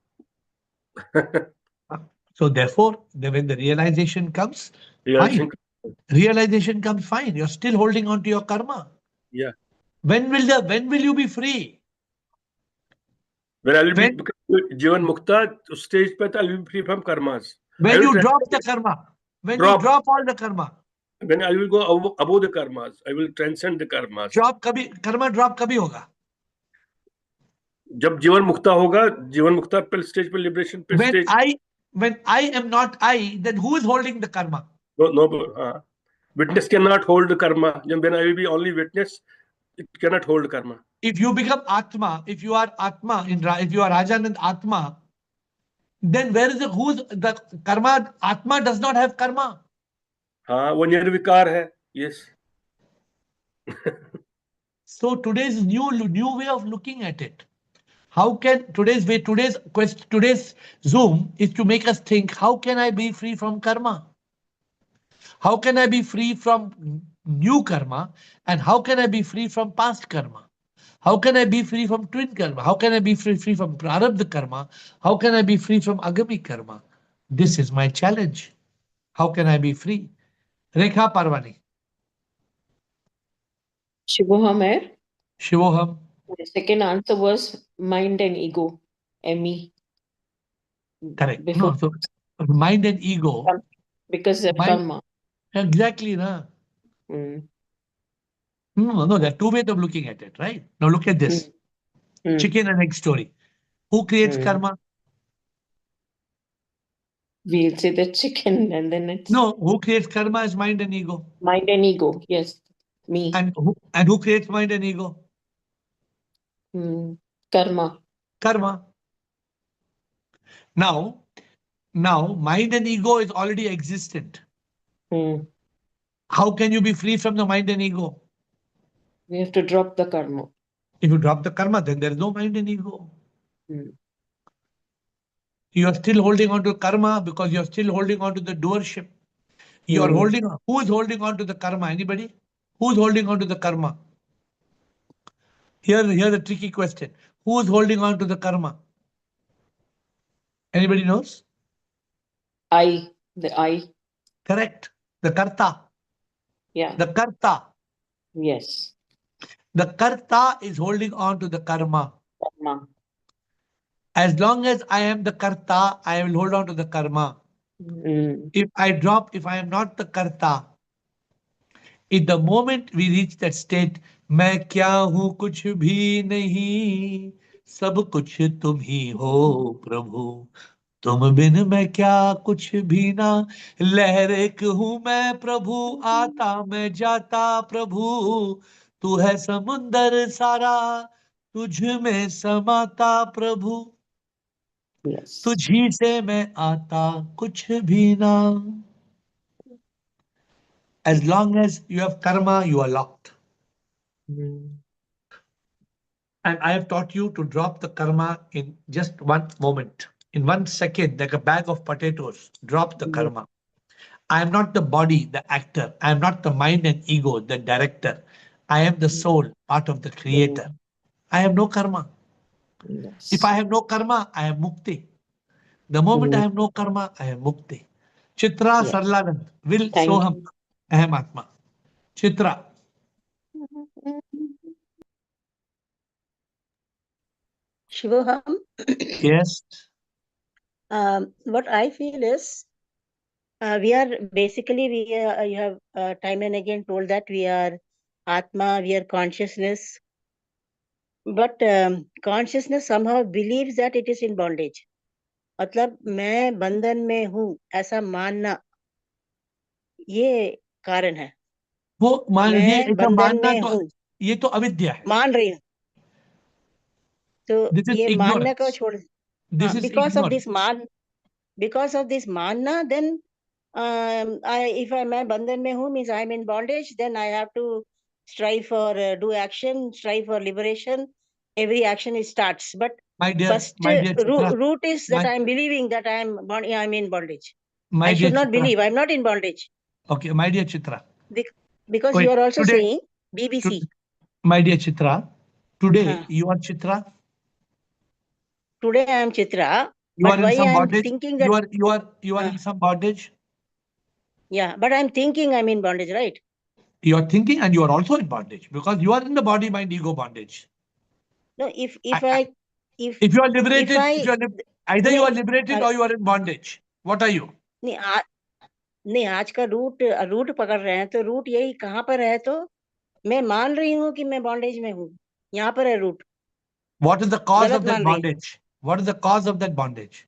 so therefore when the realization comes, realization comes fine. You're still holding on to your karma. Yeah. When will you be free? When I will be Jivan Mukta stage pe I will be free from karmas. When you drop the karma, when you drop all the karma, when I will go above the karmas, I will transcend the karmas. Karma drop कभी होगा? जब जीवन मुक्ता होगा, जीवन मुक्ता पे stage पे liberation पे stage. When I am not I, then who is holding the karma? No. Witness cannot hold the karma. When I will be only witness, it cannot hold karma. If you become Atma, if you are Atma, if you are Rajanand Atma, then where is who's the karma? Atma does not have karma. हाँ, वो निर्विकार है. Yes. So today's new way of looking at it. How can today's Zoom is to make us think, how can I be free from karma? How can I be free from new karma? And how can I be free from past karma? How can I be free from twin karma? How can I be free from prarabdha karma? How can I be free from agami karma? This is my challenge. How can I be free? Rekha Parvani. Shivoham AiR. Shivoham. The second answer was mind and ego. ME. Correct. Before. No, so mind and ego. Because of karma. Exactly. No, there are two ways of looking at it, right? Now look at this. Chicken and egg story. Who creates karma? We'll say the chicken and then it's... No, who creates karma is mind and ego. Mind and ego, yes. Me. And who creates mind and ego? Karma. Karma. Now, mind and ego is already existent. How can you be free from the mind and ego? We have to drop the karma. If you drop the karma, then there is no mind and ego. You are still holding on to karma because you are still holding on to the doership. You are holding on. Who is holding on to the karma? Anybody? Who is holding on to the karma? Here's the tricky question. Who is holding on to the karma? Anybody knows? The I. Correct. The karta. Yeah. The karta. Yes. The karta is holding on to the karma. Karma. As long as I am the karta, I will hold on to the karma. If I drop, if I am not the karta, in the moment we reach that state, मैं क्या हूँ कुछ भी नहीं, सब कुछ तुम ही हो प्रभु, तुम बिन मैं क्या कुछ भी ना, लहर एक हूँ मैं प्रभु, आता मैं जाता प्रभु, तू है समुंदर सारा, तुझ में समाता प्रभु, तुझी से मैं आता कुछ भी ना. As long as you have karma, you are locked. And I have taught you to drop the karma in just one moment. In 1 second, like a bag of potatoes, drop the karma. I am not the body, the actor. I am not the mind and ego, the director. I am the soul, part of the creator. I have no karma. If I have no karma, I have mukti. The moment I have no karma, I have mukti. Chitra Sarlanand, will soham, aham atma. Chitra. Shivoham, Yes. what I feel is we are basically, you have time and again told that we are Atma, we are consciousness. But consciousness somehow believes that it is in bondage. मतलब मैं बंधन में हूँ ऐसा मानना, ये कारण है. वो मान ये मैं ऐसा बंधन मानना में तो हूँ, ये तो अविद्या है. मान रही हूँ. तो This is ये मानना को ignorance. छोड़, This is because of ignorance. this मानना, then if मैं बंधन में हूँ means I am in bondage, then I have to strive for do action, strive for liberation. Every action is starts, but My dear Chitra, root is that I am believing that I am in bondage. my I dear should not Chitra. believe I am not in bondage. Okay, my dear Chitra. Because Wait, you are also today, saying BBC. My dear Chitra, today Huh. you are Chitra. Today I am Chitra, You but are in why some I am bondage. thinking that You are in some bondage. yeah, but I am thinking I am in bondage, right? You are thinking, and you are also in bondage because you are in the body, mind, ego bondage. No, if you are liberated, either you are liberated or you are in bondage. What are you? नहीं आज का root पकड़ रहे हैं तो root यही कहाँ पर है, तो मैं मान रही हूँ कि मैं बॉन्डेज में हूँ, यहाँ पर है root. What is the cause गलत of that मान रही. bondage? What is the cause of that bondage?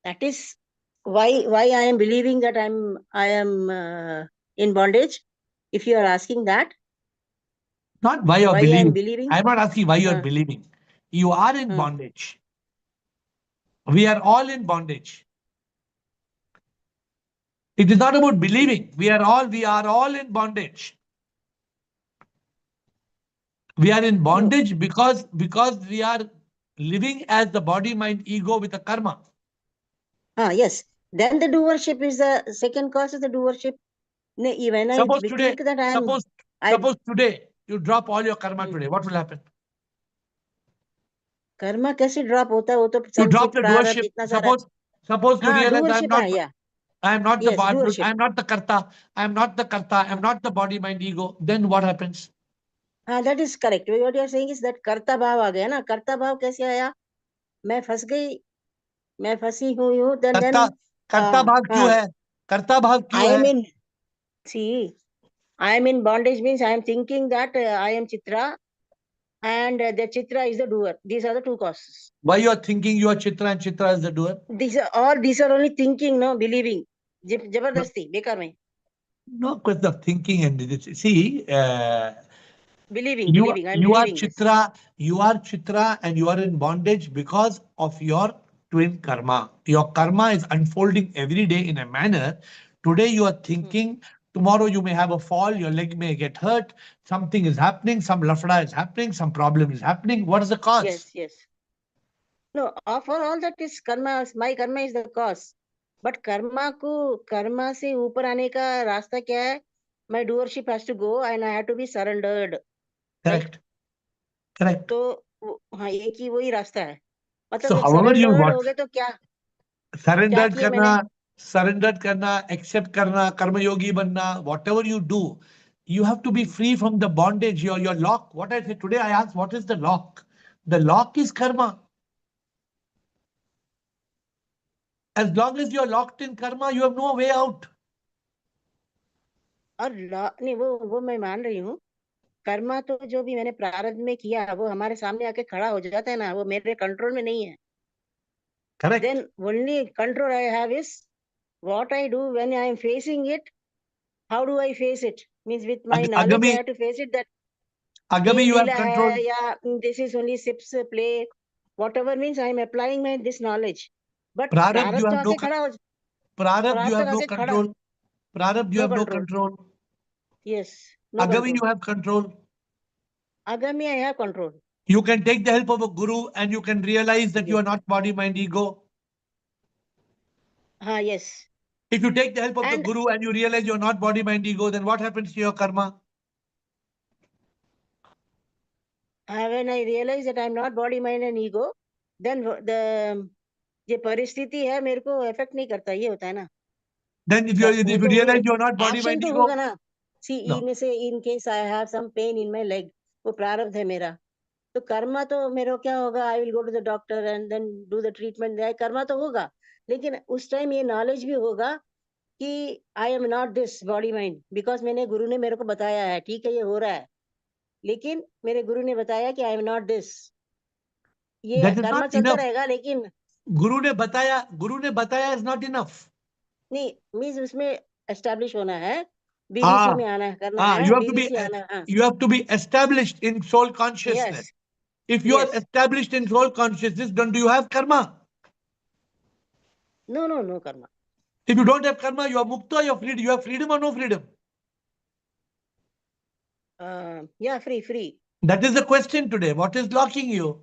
That is why I am believing that I am in bondage. If you are asking that. Not why you are I am believing. believing. I am not asking why you are believing. You are in bondage. We are all in bondage. It is not about believing. We are all in bondage. We are in bondage because we are living as the body, mind, ego with a karma. Yes. Then the doership is the second cause of the doership. When I think that I am. Suppose today you drop all your karma today, what will happen? Karma कैसे drop होता है, वो तो You drop संचित the प्रारब्ध doership. इतना सारा. Suppose you realize doership I am not the yes, body, doership. I am not the karta, I am not the karta, I am not the body, mind, ego. Then what happens? That is correct. What you are saying is that कर्ता भाव आ गया ना. कर्ता भाव कैसे आया? मैं फंस गई, मैं फंसी हुई हूँ. Then कर्ता भाव क्यों है? कर्ता भाव क्यों है? I am in bondage means I am thinking that I am Chitra and the Chitra is the doer. These are the two causes. Why you are thinking you are Chitra and Chitra is the doer? These are only thinking, no believing. जबरदस्ती बेकार में. No question of thinking and this. See, believing. I'm you are believing Chitra, you are Chitra and you are in bondage because of your twin karma. Your karma is unfolding every day in a manner. Today you are thinking, tomorrow you may have a fall, your leg may get hurt, something is happening, some lafda is happening, some problem is happening. What is the cause? Yes. No, for all that is karma. My karma is the cause. But Karma से ऊपर आने का रास्ता क्या है? My doership has to go and I have to be surrendered. Correct. Correct. तो हाँ, एक ही वही रास्ता है. मतलब So जब however you surrendered want, हो गए तो क्या surrendered करना, accept करना, कर्मयोगी बनना, whatever you do, You have to be free from the bondage, your lock. What I said today, I asked, what is the lock? The lock is karma. As long as you're locked in karma, you have no way out. और नहीं, वो मैं मान रही हूँ। कर्मा तो जो भी मैंने प्रारब्ध में किया वो हमारे सामने आके खड़ा हो जाता है ना, वो मेरे कंट्रोल में नहीं है। Correct. Then only control I have is what I do when I am facing it. How do I face it? Means with my knowledge I have to face it that Agami, you have Leela control. है या this is only sips play, whatever means I am applying my this knowledge. But Prarabdha, you प्रारब्ध तो have no आके खड़ा हो, Prarabdha, you प्रारब्ध have तो no आके खड़ा, control. Prarabdha, you no have no control. control. Yes, no Agami, control. you have control. Agami, I have control. You can take the help of a guru and you can realize that Yes. you are not body, mind, ego. Yes. If you take the help of the guru and you realize you're not body, mind, ego, then what happens to your karma? When I realize that I'm not body, mind and ego, then the ये परिस्थिति है मेरे को affect नहीं करता, ये होता है ना। Then if you realize you're not body, action mind, तो ego, होगा ना। See, no. इनमें से in case I have some pain in my leg, वो प्रारब्ध है मेरा। तो कर्मा तो मेरा क्या होगा, I will go to the doctor and then do the treatment, karma तो होगा। लेकिन उस टाइम ये नॉलेज भी होगा कि I am not this body mind, because मैंने गुरु ने मेरे को बताया है, ठीक है ये हो रहा है, लेकिन मेरे गुरु ने बताया कि आई एम नॉट दिस। ये That is कर्मा not चलता enough. रहेगा, लेकिन गुरु ने बताया is not enough. नहीं, मीन्स उसमें एस्टैब्लिश होना है, बीडीसी में आना है, करना है, you बीडीसी आना है। you have to be established in soul consciousness. Yes. If you are Yes. established in soul consciousness, then do you have karma? No karma. If you don't have karma, you are mukta, you are freed. You have freedom or no freedom? Yeah, free. That is the question today. What is blocking you?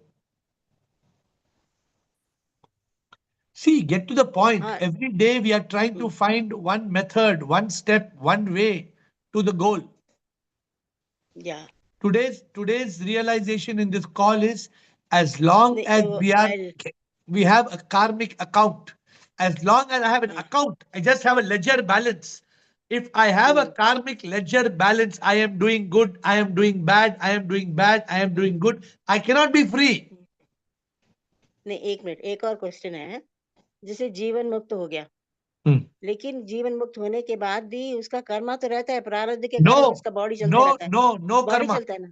See, get to the point. Every day we are trying to find one method, one step, one way to the goal. Yeah. Today's realization in this call is, as long as we have a karmic account, as long as I have an account, I just have a ledger balance. If I have a karmic ledger balance, I am doing good, I am doing bad, I am doing bad, I am doing good. I cannot be free. नहीं, एक minute, एक और question है। जैसे जीवन मुक्त हो गया, लेकिन जीवन मुक्त होने के बाद भी उसका कर्मा तो रहता है, प्रारब्ध के कारण उसका बॉडी चलता रहता है। No body karma. चलता है ना।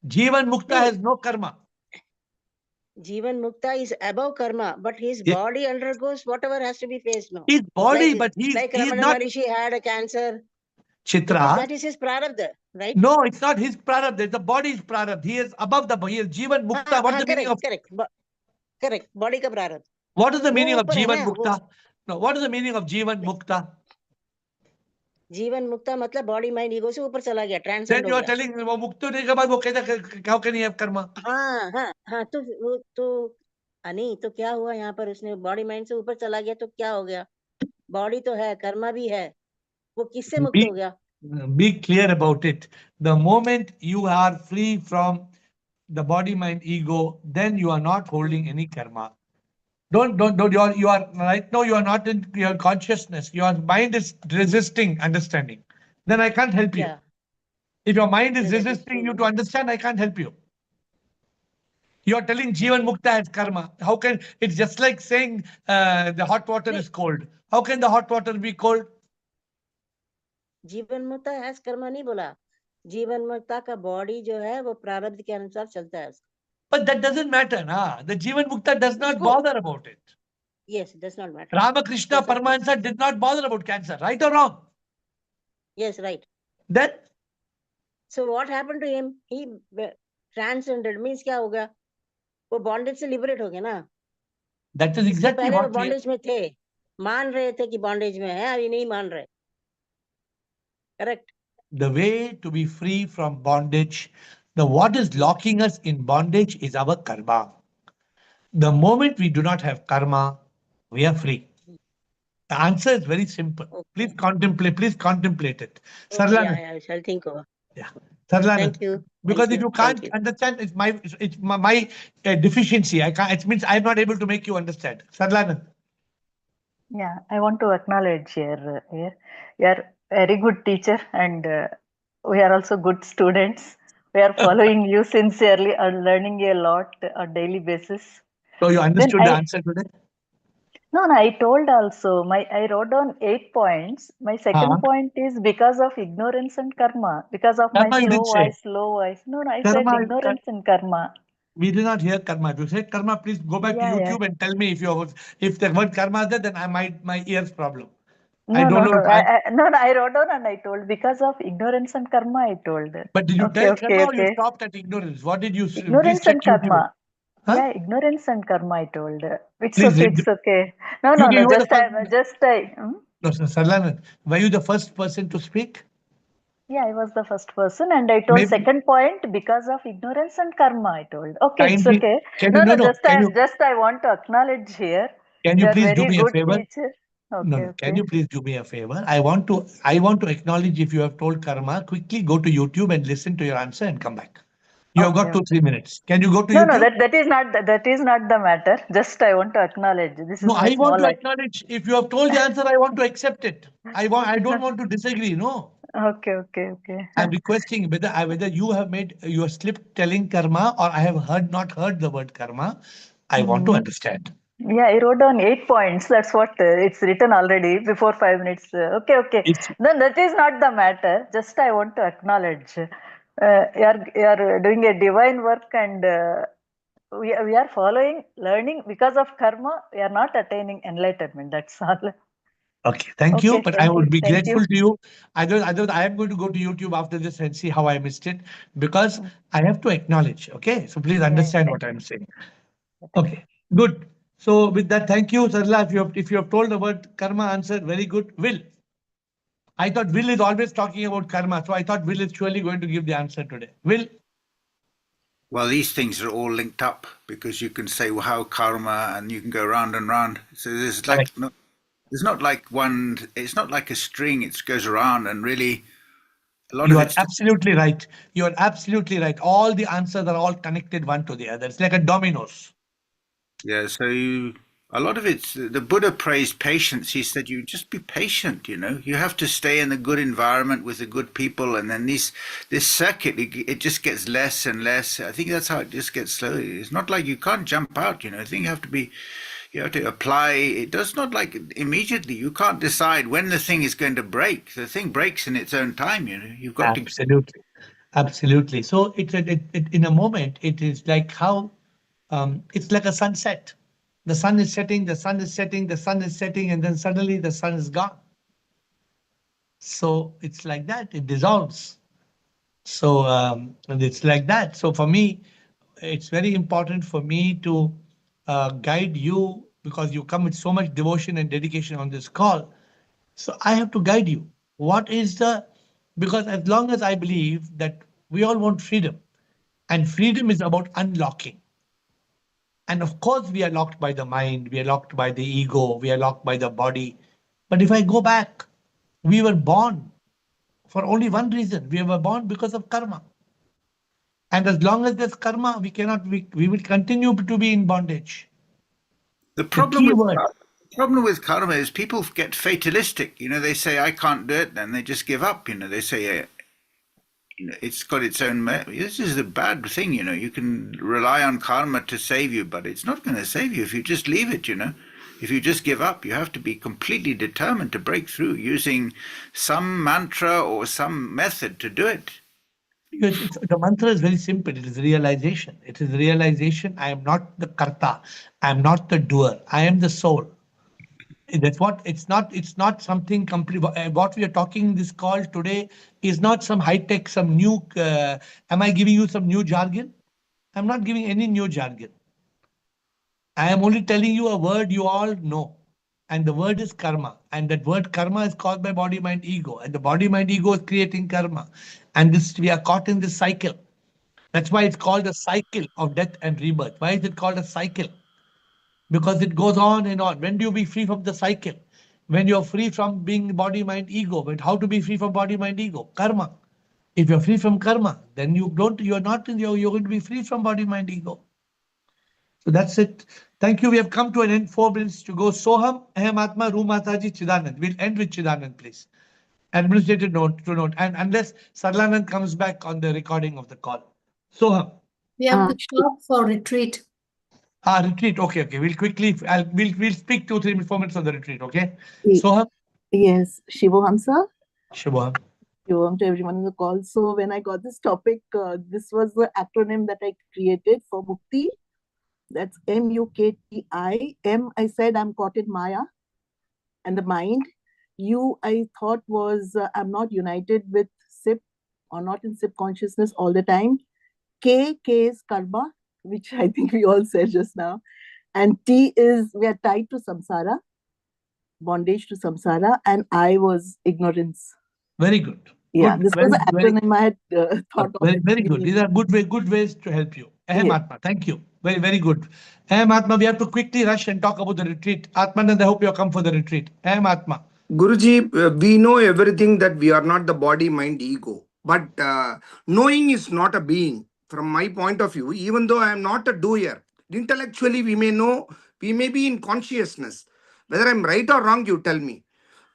Jivan Mukta has no karma. जीवन मुक्ता is above karma, but his body undergoes whatever has to be faced now. His body, like, but he's Ramana not. Maharishi had a cancer. Chitra. That is his prarabdha, right? No, it's not his prarabdha. The body is prarabdha. He is above the body. He is Jivan Mukta. What's the meaning of? Correct. Body का प्रारब्ध. What is the meaning of Jivan Mukta? No, what is the meaning of Jivan Mukta? जीवन मुक्ता मतलब body mind ego से ऊपर चला गया, transcend हो गया। Then you are telling वो मुक्त होने के बाद वो कहता how can he have karma? हाँ, तो वो तो नहीं, तो क्या हुआ यहाँ पर, उसने बॉडी माइंड से ऊपर चला गया तो क्या हो गया? बॉडी तो है, कर्मा भी है, वो किससे मुक्त हो गया? Be clear about it. The moment you are free from the body, mind, ego, then you are not holding any karma. Don't you are right now, you are not in your consciousness. Your mind is resisting understanding. Then I can't help you. If your mind is resisting you to understand, I can't help you. You are telling Jivan Mukta as karma. How can, it's just like saying the hot water is cold. How can the hot water be cold? जीवन मुक्ता has Karma नहीं बोला, जीवन मुक्ता का body जो है वो प्रारब्ध के अनुसार चलता है। But that doesn't matter, na. The Jivan Mukta does not bother about it. Yes, it does not matter. Ramakrishna Paramahansa did not bother about cancer, right or wrong? Yes, right. Then? So what happened to him? He transcended, means क्या हो गया? वो bondage से liberate हो गया ना। That is exactly पहले वो what we बॉन्डेज में थे, मान रहे थे कि बॉन्डेज में है, अभी नहीं मान रहे। Correct. The way to be free from bondage, what is locking us in bondage is our karma. The moment we do not have karma, we are free. The answer is very simple. Okay. Please contemplate it. Okay, I shall think over. Yeah. Sarlana. Thank you. Because if you can't understand, it's my deficiency. I can't. It means I'm not able to make you understand. Sarlana. Yeah, I want to acknowledge here. You are very good teacher and we are also good students. We are following you sincerely and learning a lot on daily basis. So you Then understood the answer today? no, I told also I wrote down 8 points. My second point is because of ignorance and karma. Because of my Karma you did say. slow voice. No, I said Karma, ignorance and karma. we did not hear karma. If you said karma, please go back to Yeah, yeah. YouTube and tell me if the word karma is there, then I might my ears problem. No, I don't know. I wrote down and I told because of ignorance and karma. I told. But did you Okay, tell okay, karma or you okay. stopped at ignorance? What did you? Please Ignorance check and YouTube. karma. Huh? Yeah, ignorance and karma. I told. It's Please okay. read. It's okay. No, You no. were the Just I. No, Sarlan, were you the first person to speak? Yeah, I was the first person, and I told Maybe. second point because of ignorance and karma. I told. Okay, it's Kindly, okay. can No, you, no. no, can you, Just I want to acknowledge here. can You you are please do very me a good favor? teacher. No, Okay, no. Can okay. you please do me a favor? I want to acknowledge if you have told karma, quickly go to YouTube and listen to your answer and come back. You have got Okay, 2-3 minutes. Can you go to No, YouTube? no. That is not the matter. Just I want to acknowledge. This No, is my I want small to act. acknowledge. If you have told the answer, I want to accept it. I don't want to disagree. No. Okay, okay, okay. I'm requesting whether you have made your slip telling karma or I have not heard the word karma. I want to understand. Yeah, I wrote down 8 points. That's what it's written already before 5 minutes. Okay, okay. Then that is not the matter. Just I want to acknowledge. You are doing a divine work, and we are following, learning because of karma. We are not attaining enlightenment. That's all. Okay, thank you. Okay, But I thank you, would be thank grateful you. to you. I am going to go to YouTube after this and see how I missed it because I have to acknowledge. Okay, so please understand what I'm saying. Okay, good. So with that, thank you, Sarla. If you have told the word karma answer, very good. Will. I thought Will is always talking about karma, so I thought Will is surely going to give the answer today. Will. Well, these things are all linked up because you can say, well, how karma, and you can go round and round. So there's like there's not like one. It's not like a string. It goes around, and really, a lot You of are it's absolutely right. You are absolutely right. All the answers are all connected one to the other. It's like a dominoes. yeah. So a lot of it's the Buddha praised patience. He said, "You just be patient. You have to stay in a good environment with the good people, and then this circuit it just gets less and less. I think that's how it just gets slowly. It's not like you can't jump out. I think you have to apply. It does not like immediately. You can't decide when the thing is going to break. The thing breaks in its own time. You've got Absolutely. Absolutely. So in a moment, it is like how it's like a sunset. The sun is setting, the sun is setting, the sun is setting, and then suddenly the sun is gone. So it's like that. It dissolves. So and it's like that. So for me, it's very important for me to guide you because you come with so much devotion and dedication on this call. So I have to guide you. What is because as long as I believe that we all want freedom, and freedom is about unlocking. And of course, we are locked by the mind, we are locked by the ego, we are locked by the body. But if I go back, we were born for only one reason. We were born because of karma. And as long as there's karma, we will continue to be in bondage. the The key word. problem with karma is people get fatalistic. They say I can't do it, and they just give up. They say it's got its own. This is the bad thing. You can rely on karma to save you, but it's not going to save you if you just leave it. If you just give up, you have to be completely determined to break through using some mantra or some method to do it. The mantra is very simple. It is realization. It is realization. I am not the karta. I am not the doer. I am the soul. That's what it's not something complete. What we are talking in this call today is not some high tech, some new. Am I giving you some new jargon? I'm not giving any new jargon. I am only telling you a word you all know. And the word is karma. And that word karma is caused by body, mind, ego. And the body, mind, ego is creating karma. And we are caught in this cycle. That's why it's called a cycle of death and rebirth. Why is it called a cycle? Because it goes on and on. When do you be free from the cycle? When you're free from being body, mind, ego. But how to be free from body, mind, ego? Karma. If you're free from karma, then you're going to be free from body, mind, ego. So that's it. Thank you. We have come to an end. 4 minutes to go. Soham, Ahem Atma, Ru Mataji, Chidanand. We'll end with Chidanand, please. Administrative note to note. And unless Sarlanand comes back on the recording of the call. Soham. We have to stop for retreat. Retreat. Okay. We'll quickly, we'll speak 2, 3, 4 minutes on the retreat. Okay. Ye- Soham. Yes, Shivoham sir. Shivoham. Shivoham to everyone on the call. So when I got this topic, this was the acronym that I created for Mukti. That's MUKTI. M, I said I'm caught in Maya and the mind. U, I thought was I'm not united with SIP or not in SIP consciousness all the time. K is karma, which I think we all said just now. And T is we are tied to samsara, bondage to samsara. And I was ignorance. Very good. Yeah, Good. this was the acronym I had thought of. Very good. These are good ways to help you. Ahem Atma. Thank you. Very good. Ahem Atma, we have to quickly rush and talk about the retreat. Atmanand, I hope you come for the retreat. Ahem Atma. Guruji, we know everything that we are not the body, mind, ego. But knowing is not a being. From my point of view, even though I am not a doer, intellectually we may know, we may be in consciousness. Whether I'm right or wrong, you tell me.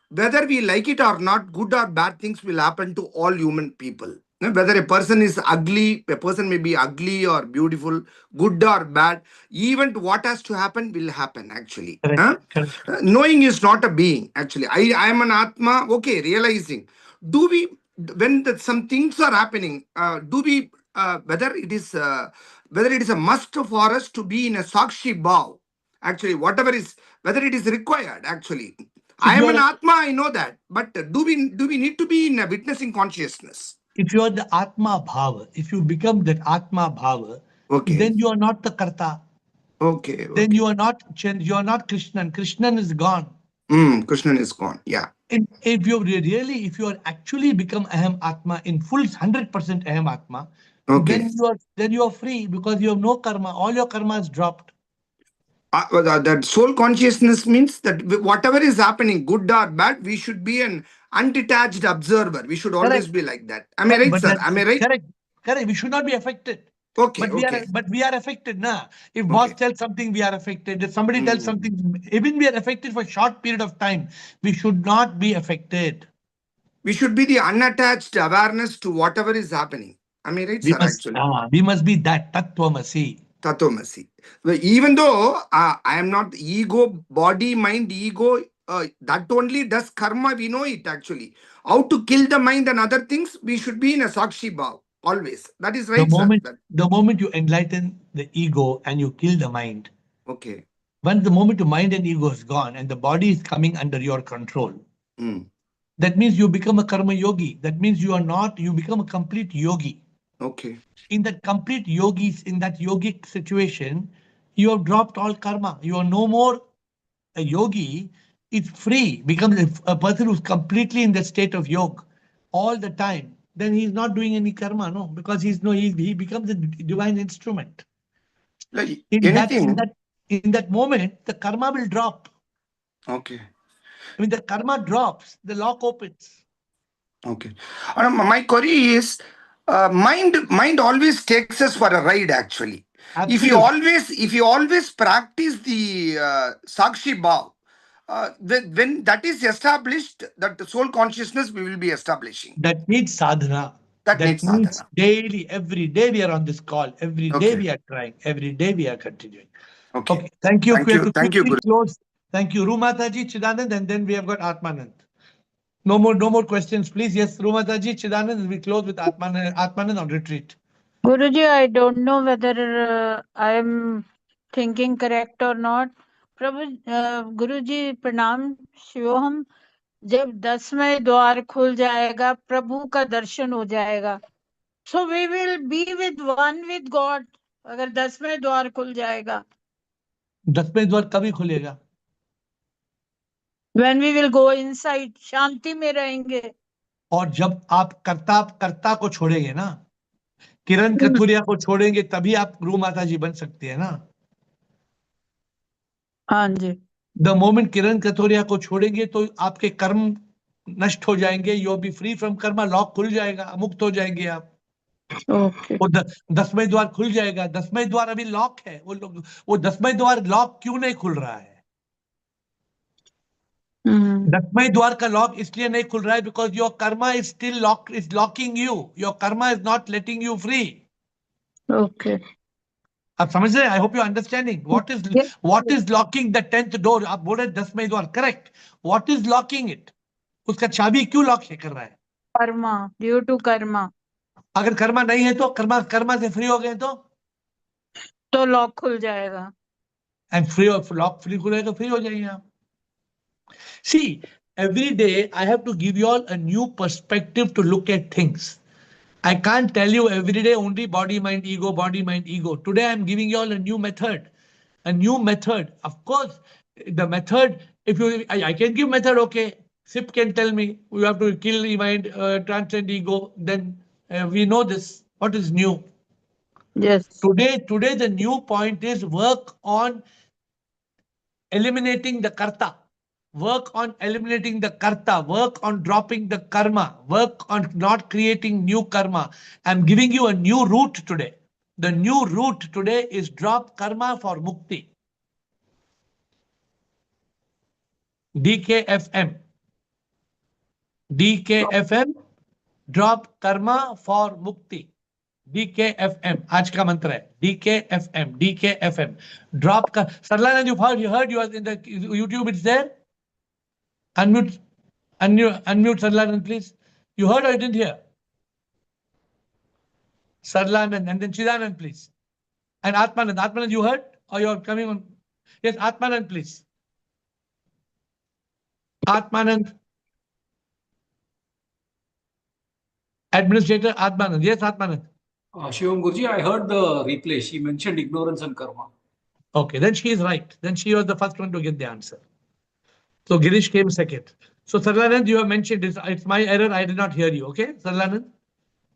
Whether we like it or not, good or bad things will happen to all human people. Whether a person is ugly, a person may be ugly or beautiful, good or bad, even what has to happen will happen actually. Correct. Knowing is not a being actually. I am an Atma, okay, realizing. Do we, when some things are happening, do we, whether it is a must for us to be in a Sakshi Bhav, actually, whatever is, whether it is required actually. I am an Atma, I know that. But do we need to be in a witnessing consciousness? If you are the Atma Bhava, if you become that Atma Bhava, then you are not the Karta. Okay. Then you are not Krishnan. Krishnan is gone. Krishnan is gone. Yeah. If you are actually become Aham Atma in full 100% Aham Atma, then you are free because you have no karma. All your karma is dropped. That soul consciousness means that whatever is happening, good or bad, we should be an undetached observer. We should always be like that. Am I right, sir? Am I right? Correct. We should not be affected. Okay. But we are affected now. If boss tells something, we are affected. If somebody tells something, even we are affected for a short period of time, we should not be affected. We should be the unattached awareness to whatever is happening. Am I right, sir? Actually, we must be that Tattvamasi. Tattvamasi. Even though I am not ego, body, mind, ego, that only does karma, we know it actually. How to kill the mind and other things, we should be in a Sakshi Bhav, always. That is right, The moment you enlighten the ego and you kill the mind, okay. When the moment your mind and ego is gone and the body is coming under your control, that means you become a karma yogi. That means you become a complete yogi. Okay. In that complete yogis, in that yogic situation, you have dropped all karma. You are no more a yogi. It's free, becomes a person who's completely in the state of yoga all the time. Then he's not doing any karma, no, because he becomes a divine instrument. In that moment, the karma will drop. Okay. When the karma drops, the lock opens. Okay. My query is, mind always takes us for a ride actually. Absolutely. If you always practice the Sakshi Bhav, when that is established, that the soul consciousness we will be establishing. That needs sadhana. That needs sadhana. Daily, every day we are on this call. Every day we are trying. Every day we are continuing. Okay. Thank you. We have to quickly close. Thank you, Rumataji, Chidanand, and then we have got Atmanand. No more questions, please. Yes, Rumataji, Chidanand, we close with Atmanand on retreat. Guruji, I don't know whether I am thinking correct or not. गुरुजी प्रणाम शिवोहम जब 10वें द्वार खुल जाएगा प्रभु का दर्शन हो जाएगा so we will be with one with God अगर 10वें द्वार खुल जाएगा 10वें द्वार कभी खुलेगा when we will go inside शांति में रहेंगे और जब आप कर्ता को छोड़ेंगे ना किरण कथुरिया को छोड़ेंगे तभी आप गुरु माता जी बन सकती है ना हाँ जी द मोमेंट किरण कथोरिया को छोड़ेंगे तो आपके कर्म नष्ट हो जाएंगे you B free from Karma lock खुल जाएगा मुक्त हो जाएंगे आप ओके वो 10वें द्वार खुल जाएगा 10वें द्वार अभी लॉक है वो 10वें द्वार लॉक क्यों नहीं खुल रहा है दसवें द्वार का लॉक इसलिए नहीं खुल रहा है because your karma is still locking you. Your karma is not letting you free. Okay. आप समझ रहे हैं? I hope you're understanding. What is locking the 10th door? आप बोल रहे हैं 10वें द्वार, correct. What is locking it? उसका चाबी क्यों लॉक कर रहा है? Karma, due to karma. अगर कर्मा नहीं है तो कर्मा से फ्री हो गए तो लॉक खुल जाएगा. एंड फ्री लॉक फ्री खुलेगा तो फ्री हो जाएंगे आप. See, every day I have to give you all a new perspective to look at things. I can't tell you every day only body, mind, ego, body, mind, ego. Today I'm giving you all a new method. A new method. Of course, the method, if you, I can give method, okay. SIP can tell me, you have to kill mind, transcend ego. Then we know this. What is new? Yes. Today the new point is work on eliminating the karta. Work on eliminating the karta. Work on dropping the karma. Work on not creating new karma. I'm giving you a new route today. The new route today is drop karma for mukti. DKFM. DKFM. Drop karma for mukti. DKFM. आज का मंत्र है DKFM. DKFM. Drop ka. Sarlan, you heard you are in the YouTube. It's there. Unmute Sarlan, please. You heard or you didn't hear? Sarlanand and then Chidanand, please. And Atmanand. Atmanand, you heard? Or you're coming on? Yes, Atmanand, please. Atmanand. Administrator Atmanand. Yes, Atmanand. Shivam Guruji, I heard the replay. She mentioned ignorance and karma. Okay, then she is right. Then she was the first one to get the answer. So Girish came second. So Sarlanand, you have mentioned it's my error. I did not hear you. Okay, Sarlanand?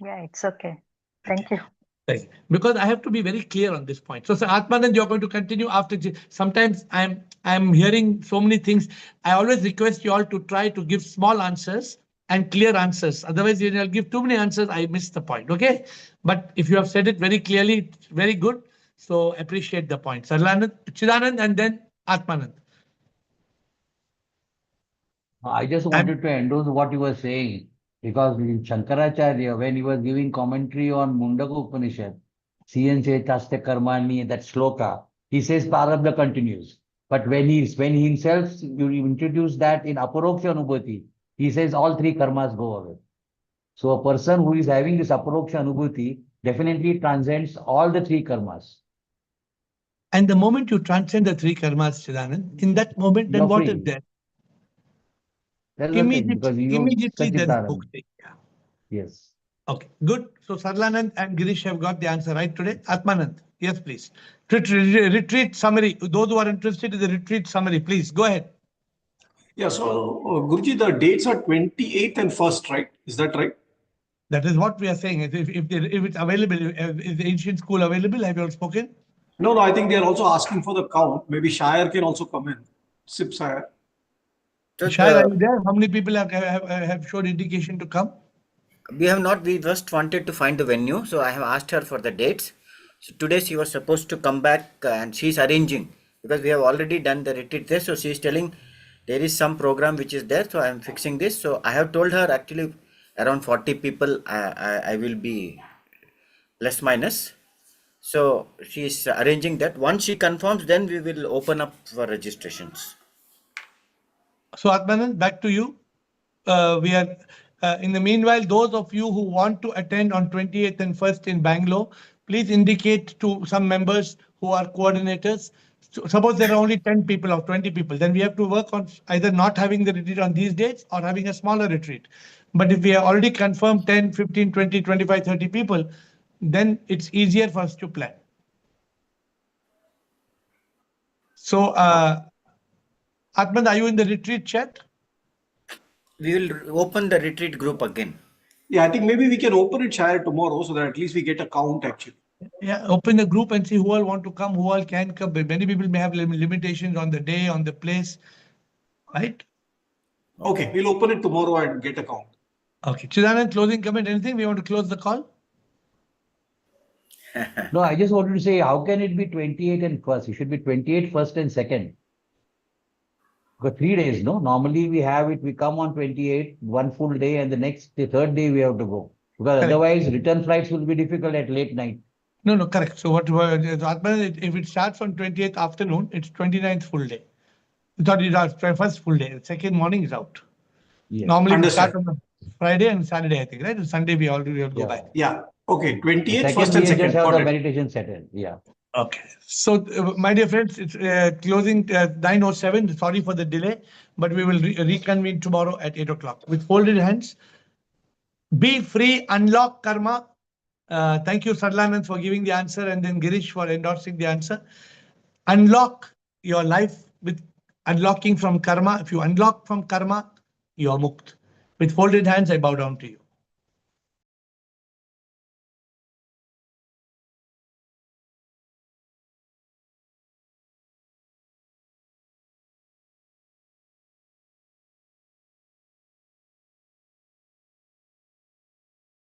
Yeah, it's okay. Thank you. Right. Because I have to be very clear on this point. So, Atmanand, you're going to continue after. Sometimes I'm hearing so many things. I always request you all to try to give small answers and clear answers. Otherwise, when I'll give too many answers, I miss the point. Okay. But if you have said it very clearly, it's very good. So appreciate the point. Sarlanand, Chidanand, and then Atmanand. I just wanted to endorse what you were saying, because Shankaracharya, when he was giving commentary on Mundaka Upanishad, Siyanse Taste Karmani, that sloka, he says Prarabdha continues. But when he himself you introduce that in Aparoksha Anubhuti, he says all three karmas go away. So a person who is having this Aparoksha Anubhuti definitely transcends all the three karmas. And the moment you transcend the three karmas, Chidanand, in that moment, then what is there? Immediately there is mukti. Yes. Okay, good. So Sarlanand and Girish have got the answer right today. Atmanand, yes, please. Retreat summary. Those who are interested in the retreat summary, please go ahead. Yeah, so Guruji, the dates are 28th and 1st, right? Is that right? That is what we are saying. If it's available, is the ancient school available? Have you all spoken? No, I think they are also asking for the count. Maybe Shire can also come in. Sip Shire. Shire, are you there? How many people have showed indication to come? We have not. We just wanted to find the venue, so I have asked her for the dates. So today she was supposed to come back, and she's arranging, because we have already done the retreat there. So she's telling there is some program which is there, so I am fixing this. So I have told her actually around 40 people I will be plus minus. So she is arranging that. Once she confirms, then we will open up for registrations. So Atmanand, back to you. We are in the meanwhile, those of you who want to attend on 28th and 1st in Bangalore, please indicate to some members who are coordinators. So suppose there are only 10 people or 20 people, then we have to work on either not having the retreat on these dates or having a smaller retreat. But if we have already confirmed 10, 15, 20, 25, 30 people, then it's easier for us to plan. So, Atman, are you in the retreat chat? We will open the retreat group again. Yeah, I think maybe we can open it, Shire, tomorrow, so that at least we get a count actually. Yeah, open the group and see who all want to come, who all can come. Many people may have limitations on the day, on the place, right? Okay, we'll open it tomorrow and get a count. Okay, Chidanand, closing comment, anything? We want to close the call? No, I just wanted to say, how can it be 28 and 1st? It should be 28, 1st and 2nd. Because 3 days, no? Normally we have it, we come on 28, one full day, and the third day we have to go. Because Correct. otherwise return flights will be difficult at late night. No, correct. So if it starts on 28th afternoon, it's 29th full day. You thought it was first full day. The second morning is out. Yes. Normally we start Understood. on Friday and Saturday, I think, right? And Sunday we already will go Yeah. back. Yeah. Okay. The 28th, second first and we just second. have Got the it. meditation settled. Yeah. Okay. So, my dear friends, it's closing 9:07. Sorry for the delay, but we will reconvene tomorrow at 8 o'clock. With folded hands, be free, unlock karma. Thank you, Sarlanand, for giving the answer, and then Girish for endorsing the answer. Unlock your life with unlocking from karma. If you unlock from karma, you are mukt. With folded hands, I bow down to you.